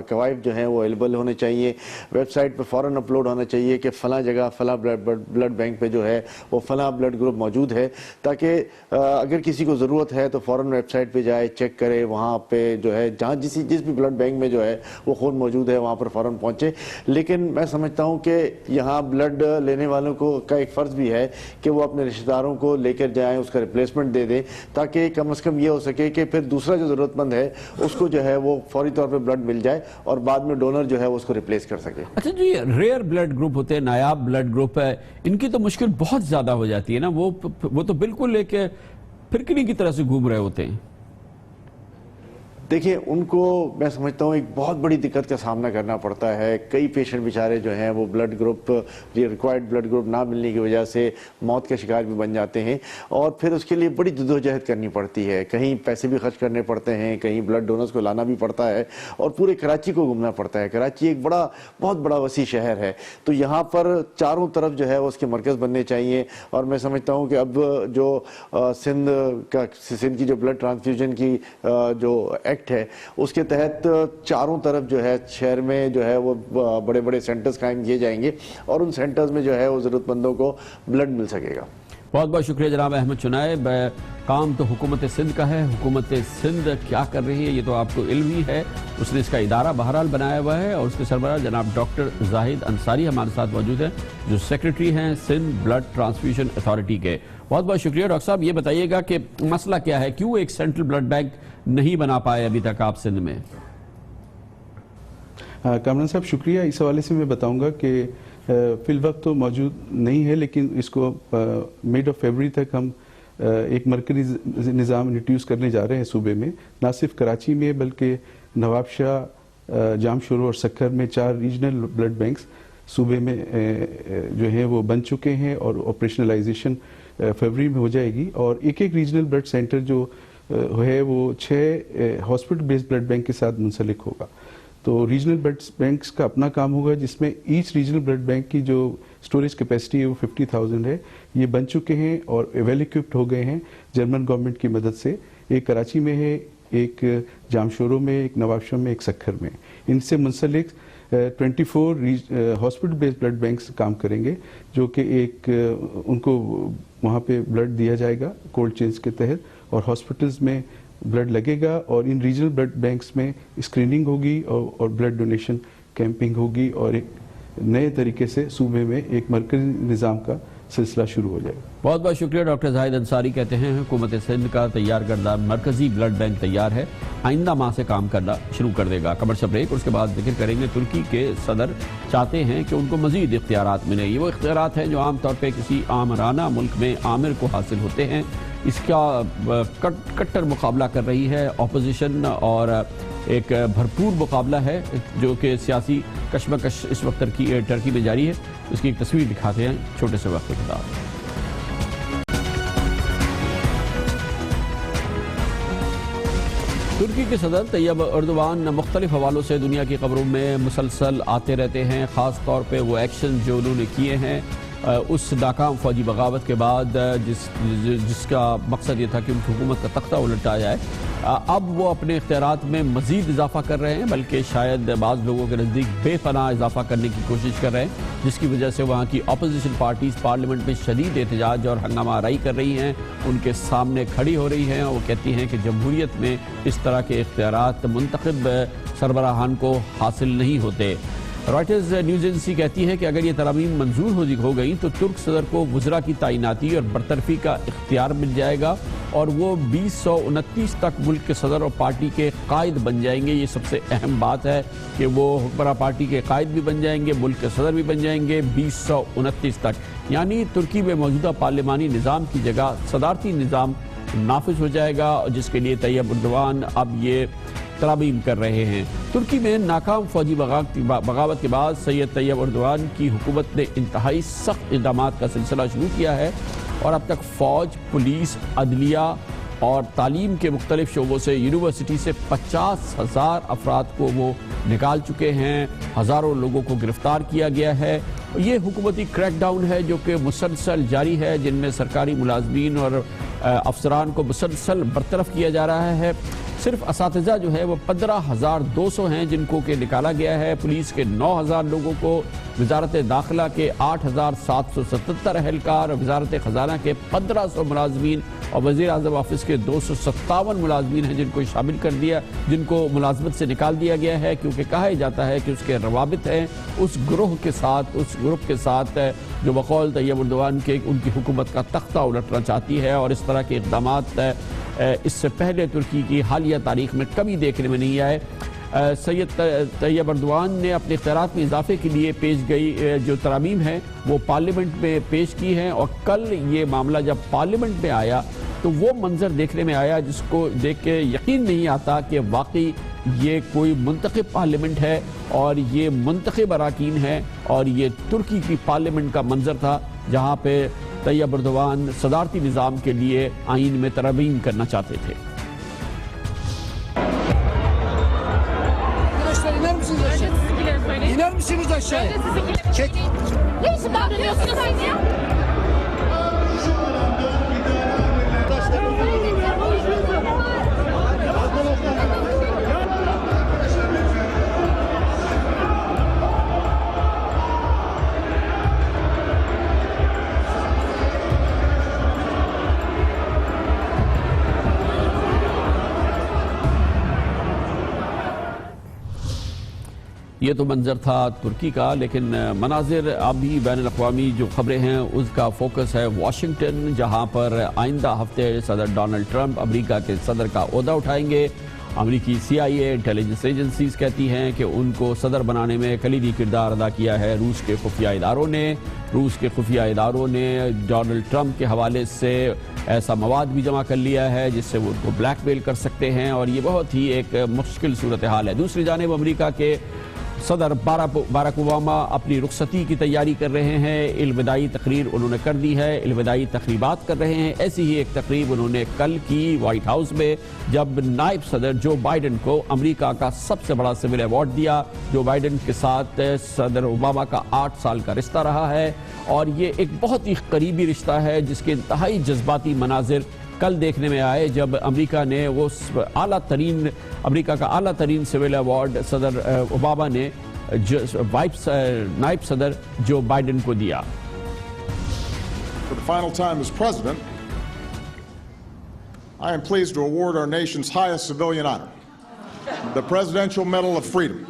Speaker 20: قواعد جو ہیں وہ اویلیبل ہونے چاہیے. ویب سائٹ پہ فوراً اپلوڈ ہونا چاہیے کہ فلاں جگہ فلاں بلڈ بینک پہ جو ہے وہ فلاں بلڈ گروپ موجود ہے, تاکہ اگر کسی کو ضرورت ہے تو فوراً ویب سائٹ پہ جائے, چیک کرے, وہاں پہ جو ہے جہاں جس بھی بلڈ بینک میں جو ہے وہ خون موجود ہے وہاں پر فوراً پہنچے. لیکن میں سمجھتا ہوں کہ یہاں بلڈ لینے والوں کو کا ایک فرض بھی ہے کہ وہ اپنے رشتہ داروں کو لے کر جائیں, اس کا ریپلیسمنٹ دے دیں, تاکہ کم از کم یہ ہو سکے کہ پھر دوسرا جو ضرورت مند ہے اس کو جو ہے وہ فوری طور پہ بلڈ مل جائے اور بعد میں ڈونر جو ہے وہ اس کو ریپلیس کر سکے.
Speaker 1: اچھا جو یہ ریئر بلڈ گروپ ہوتے ہیں, نایاب بلڈ گروپ ہے, ان کی تو مشکل بہت زیادہ ہو جاتی ہے نا, وہ تو بالکل ایک پھرکڑی کی طرح سے گھوم رہے ہوتے ہیں.
Speaker 20: دیکھیں ان کو میں سمجھتا ہوں ایک بہت بڑی دقت کا سامنا کرنا پڑتا ہے. کئی پیشنٹ بیچارے جو ہیں وہ blood group required blood group نہ ملنے کی وجہ سے موت کا شکار بھی بن جاتے ہیں, اور پھر اس کے لیے بڑی جدوجہد کرنی پڑتی ہے. کہیں پیسے بھی خرچ کرنے پڑتے ہیں, کہیں بلڈ ڈونرز کو لانا بھی پڑتا ہے, اور پورے کراچی کو گھومنا پڑتا ہے. کراچی ایک بہت بڑا وسیع شہر ہے, تو یہاں پر چاروں طرف جو ہے وہ اس کے مرکز بننے چاہیے. اور میں سمجھتا ہوں کہ اب جو سندھ کی جو بلڈ ٹرانسفیوژن کی جو ایکٹ ہے اس کے تحت چاروں طرف جو ہے شہر میں جو ہے وہ بڑے بڑے سینٹرز قائم کیے جائیں گے, اور ان سینٹرز میں جو ہے وہ ضرورت مندوں کو بلڈ مل سکے گا.
Speaker 1: بہت بہت شکریہ جناب احمد چنائب. کام تو حکومت سندھ کا ہے, حکومت سندھ کیا کر رہی ہے یہ تو آپ کو علم ہی ہے. اس نے اس کا ادارہ بہرحال بنایا ہوا ہے, اور اس کے سربراہ جناب ڈاکٹر زاہد انصاری ہمارے ساتھ موجود ہیں, جو سیکریٹری ہیں سندھ بلڈ ٹرانسفیوژن اتھارٹی کے. بہت بہت شکریہ ڈاکٹر صاحب. یہ بتائیے گا کہ مسئلہ کیا ہے, کیوں ایک سینٹرل بلڈ بینک نہیں بنا پائے ابھی تک آپ سندھ میں؟
Speaker 21: کامران صاحب شکریہ. اس حوالے سے میں بتاؤں گا کہ فی الوقت تو موجود نہیں ہے, لیکن اس کو مڈ آف فیبرری تک ہم ایک مرکزی نظام انٹروڈیوس کرنے جا رہے ہیں صوبے میں. نہ صرف کراچی میں بلکہ نواب شاہ, جام شورو اور سکھر میں 4 ریجنل بلڈ بینکس صوبے میں جو ہیں وہ بن چکے ہیں, اور آپریشنلائزیشن فیبرری میں ہو جائے گی. اور ایک ریجنل بلڈ سینٹر جو ہے وہ 6 ہاسپٹل بیسڈ بلڈ بینک کے ساتھ منسلک ہوگا. تو ریجنل بلڈ بینکس کا اپنا کام ہوگا, جس میں ایچ ریجنل بلڈ بینک کی جو سٹوریج کیپیسٹی ہے وہ 50,000 ہے. یہ بن چکے ہیں اور ویل اکوپڈ ہو گئے ہیں جرمن گورنمنٹ کی مدد سے. ایک کراچی میں ہے, ایک جام شورو میں, ایک نواب شاہ میں, ایک سکھر میں. ان سے منسلک 24 ہاسپٹل بیسڈ بلڈ بینکس کام کریں گے, جو کہ ایک ان کو وہاں پہ بلڈ دیا جائے گا کولڈ چینز کے تحت, اور ہاسپٹلز میں بلڈ لگے گا. اور ان ریجنل بلڈ بینکس میں اسکریننگ ہوگی اور بلڈ ڈونیشن کیمپنگ ہوگی, اور ایک نئے طریقے سے صوبے میں ایک مرکزی نظام کا سلسلہ شروع ہو جائے گا.
Speaker 1: بہت بہت شکریہ ڈاکٹر زاہد انصاری. کہتے ہیں حکومت سندھ کا تیار کردہ مرکزی بلڈ بینک تیار ہے, آئندہ ماہ سے کام کرنا شروع کر دے گا. کمرشل بریک, اور اس کے بعد ذکر کریں گے ترکی کے صدر چاہتے ہیں کہ ان کو مزید اختیارات ملیں. یہ وہ اختیارات ہیں جو عام طور پہ کسی آمرانہ ملک میں آمر کو حاصل ہوتے ہیں. اس کا کٹر مقابلہ کر رہی ہے اپوزیشن, اور ایک بھرپور مقابلہ ہے جو کہ سیاسی کشمکش اس وقت ٹرکی میں جاری ہے. اس کی ایک تصویر دکھاتے ہیں چھوٹے سے وقت کے بعد. ترکی کے صدر طیب اردوان مختلف حوالوں سے دنیا کی خبروں میں مسلسل آتے رہتے ہیں, خاص طور پہ وہ ایکشن جو انہوں نے کیے ہیں اس ناکام فوجی بغاوت کے بعد, جس کا مقصد یہ تھا کہ ان کی حکومت کا تختہ الٹا جائے. اب وہ اپنے اختیارات میں مزید اضافہ کر رہے ہیں, بلکہ شاید بعض لوگوں کے نزدیک بے پناہ اضافہ کرنے کی کوشش کر رہے ہیں, جس کی وجہ سے وہاں کی اپوزیشن پارٹیز پارلیمنٹ میں شدید احتجاج اور ہنگامہ آرائی کر رہی ہیں, ان کے سامنے کھڑی ہو رہی ہیں. وہ کہتی ہیں کہ جمہوریت میں اس طرح کے اختیارات منتخب سربراہان کو حاصل نہیں ہوتے. رائٹرز نیوز ایجنسی کہتی ہے کہ اگر یہ ترامیم منظور ہو گئی تو ترک صدر کو وزراء کی تعیناتی اور برطرفی کا اختیار مل جائے گا, اور وہ 2029 تک ملک کے صدر اور پارٹی کے قائد بن جائیں گے. یہ سب سے اہم بات ہے کہ وہ حکمراں پارٹی کے قائد بھی بن جائیں گے, ملک کے صدر بھی بن جائیں گے 2029 تک. یعنی ترکی میں موجودہ پارلیمانی نظام کی جگہ صدارتی نظام نافذ ہو جائے گا, جس کے لیے طیب اردوان اب یہ ترامیم کر رہے ہیں. ترکی میں ناکام فوجی بغاوت کے بعد سید طیب اردوان کی حکومت نے انتہائی سخت اقدامات کا سلسلہ شروع کیا ہے, اور اب تک فوج, پولیس, عدلیہ اور تعلیم کے مختلف شعبوں سے یونیورسٹی سے 50,000 افراد کو وہ نکال چکے ہیں، ہزاروں لوگوں کو گرفتار کیا گیا ہے۔ یہ حکومتی کریک ڈاؤن ہے جو کہ مسلسل جاری ہے، جن میں سرکاری ملازمین اور افسران کو مسلسل برطرف کیا جا رہا ہے۔ صرف اساتذہ جو ہے وہ 15,200 ہیں جن کو کہ نکالا گیا ہے، پولیس کے 9,000 لوگوں کو، وزارت داخلہ کے 8,777 اہلکار، وزارت خزانہ کے 1,500 ملازمین اور وزیر اعظم آفس کے 257 ملازمین ہیں جن کو شامل کر دیا، جن کو ملازمت سے نکال دیا گیا ہے، کیونکہ کہا جاتا ہے کہ اس کے روابط ہیں اس گروہ کے ساتھ، اس گروپ کے ساتھ جو بقول طیب اردوان کے ان کی حکومت کا تختہ الٹنا چاہتی ہے، اور اس طرح کے اقدامات اس سے پہلے ترکی کی حالیہ تاریخ میں کبھی دیکھنے میں نہیں آئے۔ سید طیب اردوان نے اپنے اختیارات میں اضافے کے لیے پیش گئی جو ترامیم ہیں وہ پارلیمنٹ میں پیش کی ہیں، اور کل یہ معاملہ جب پارلیمنٹ میں آیا تو وہ منظر دیکھنے میں آیا جس کو دیکھ کے یقین نہیں آتا کہ واقعی یہ کوئی منتخب پارلیمنٹ ہے اور یہ منتخب اراکین ہے، اور یہ ترکی کی پارلیمنٹ کا منظر تھا جہاں پہ طیب اردوان صدارتی نظام کے لیے آئین میں ترمیم کرنا چاہتے تھے۔
Speaker 22: İner misiniz aşağıya? Çek. Ne için davranıyorsunuz siz ya?
Speaker 1: یہ تو منظر تھا ترکی کا، لیکن مناظر ابھی بین الاقوامی جو خبریں ہیں اس کا فوکس ہے واشنگٹن، جہاں پر آئندہ ہفتے صدر ڈونلڈ ٹرمپ امریکہ کے صدر کا عہدہ اٹھائیں گے۔ امریکی CIA انٹیلیجنس ایجنسیز کہتی ہیں کہ ان کو صدر بنانے میں کلیدی کردار ادا کیا ہے روس کے خفیہ اداروں نے۔ روس کے خفیہ اداروں نے ڈونلڈ ٹرمپ کے حوالے سے ایسا مواد بھی جمع کر لیا ہے جس سے وہ ان کو بلیک میل کر سکتے ہیں، اور یہ بہت ہی ایک مشکل صورتحال ہے۔ دوسری جانب امریکہ کے صدر باراک اوباما اپنی رخصتی کی تیاری کر رہے ہیں، الوداعی تقریر انہوں نے کر دی ہے، الوداعی تقریبات کر رہے ہیں۔ ایسی ہی ایک تقریب انہوں نے کل کی وائٹ ہاؤس میں، جب نائب صدر جو بائیڈن کو امریکہ کا سب سے بڑا سول ایوارڈ دیا۔ جو بائیڈن کے ساتھ صدر اوباما کا 8 سال کا رشتہ رہا ہے، اور یہ ایک بہت ہی قریبی رشتہ ہے جس کے انتہائی جذباتی مناظر کل دیکھنے میں آئے جب امریکہ نے وہ امریکہ کا اعلیٰ ترین سول ایوارڈ صدر اوباما نے نائب صدر جو بائیڈن کو دیا۔
Speaker 2: For the final time as president, I am pleased to award our nation's highest civilian honor, the Presidential Medal of Freedom.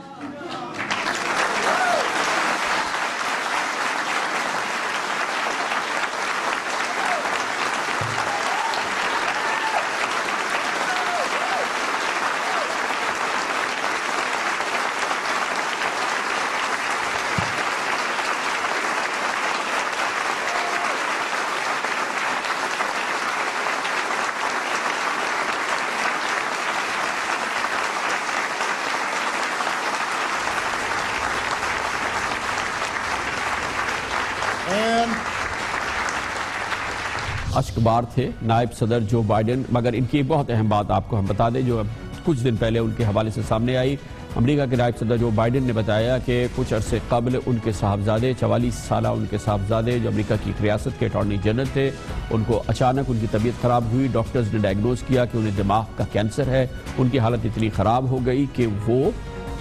Speaker 1: اشکبار تھے نائب صدر جو بائیڈن، مگر ان کی بہت اہم بات آپ کو ہم بتا دیں جو کچھ دن پہلے ان کے حوالے سے سامنے آئی۔ امریکہ کے نائب صدر جو بائیڈن نے بتایا کہ کچھ عرصے قبل ان کے صاحبزادے 44 سالہ ان کے صاحبزادے جو امریکہ کی ریاست کے اٹارنی جنرل تھے، ان کو اچانک ان کی طبیعت خراب ہوئی، ڈاکٹرز نے ڈائگنوز کیا کہ انہیں دماغ کا کینسر ہے۔ ان کی حالت اتنی خراب ہو گئی کہ وہ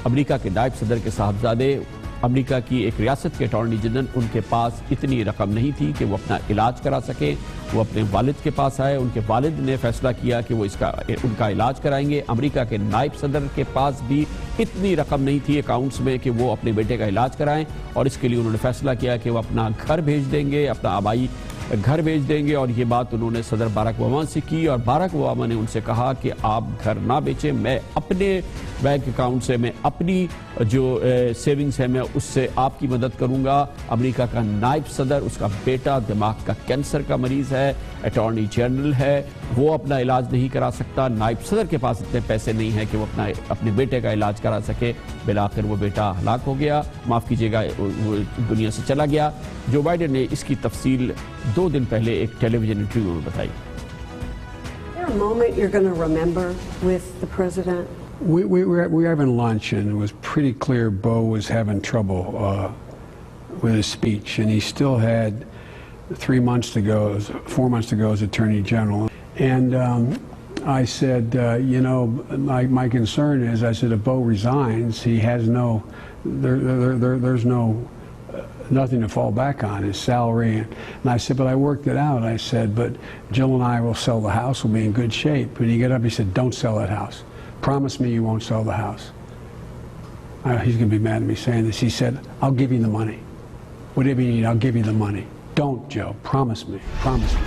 Speaker 1: امریکہ کے نائب صدر کے صاحبزادے، امریکہ کی ایک ریاست کے اٹارنی جنرل، ان کے پاس اتنی رقم نہیں تھی کہ وہ اپنا علاج کرا سکیں۔ وہ اپنے والد کے پاس آئے، ان کے والد نے فیصلہ کیا کہ وہ ان کا علاج کرائیں گے۔ امریکہ کے نائب صدر کے پاس بھی اتنی رقم نہیں تھی اکاؤنٹس میں کہ وہ اپنے بیٹے کا علاج کرائیں، اور اس کے لیے انہوں نے فیصلہ کیا کہ وہ اپنا گھر بھیج دیں گے، اپنا آبائی گھر بھیج دیں گے، اور یہ بات انہوں نے صدر باراک اوباما سے کی، اور باراک اوباما نے ان سے کہا کہ آپ گھر نہ بیچیں، میں اپنے بینک اکاؤنٹ سے، میں اپنی جو سیونگز ہے میں اس سے آپ کی مدد کروں گا۔ امریکہ کا نائب صدر، اس کا بیٹا دماغ کا کینسر کا مریض ہے، اٹارنی جنرل ہے، وہ اپنا علاج نہیں کرا سکتا، نائب صدر کے پاس اتنے پیسے نہیں ہیں کہ وہ اپنے بیٹے کا علاج کرا سکے۔ بالآخر وہ بیٹا ہلاک ہو گیا، معاف کیجیے گا، وہ دنیا سے چلا گیا۔ جو بائیڈن نے اس کی تفصیل 2 دن پہلے ایک ٹیلی ویژن انٹرویو میں بتائی۔
Speaker 5: there a moment you're going to remember with the president?
Speaker 3: We were having lunch, and it was pretty clear Bo was having trouble with his speech, and he still had 4 months to go as Attorney General. And I said, you know, my concern is, I said, if Bo resigns, he has there's nothing to fall back on, his salary. And I said, but I worked it out. I said, but Jill and I will sell the house, we'll be in good shape. And he got up, he said, don't sell that house. Promise me you won't sell the house. He's going to be mad at me saying this. He said, I'll give you the money. Whatever you need, I'll give you the money. Don't, Joe. Promise me. Promise me.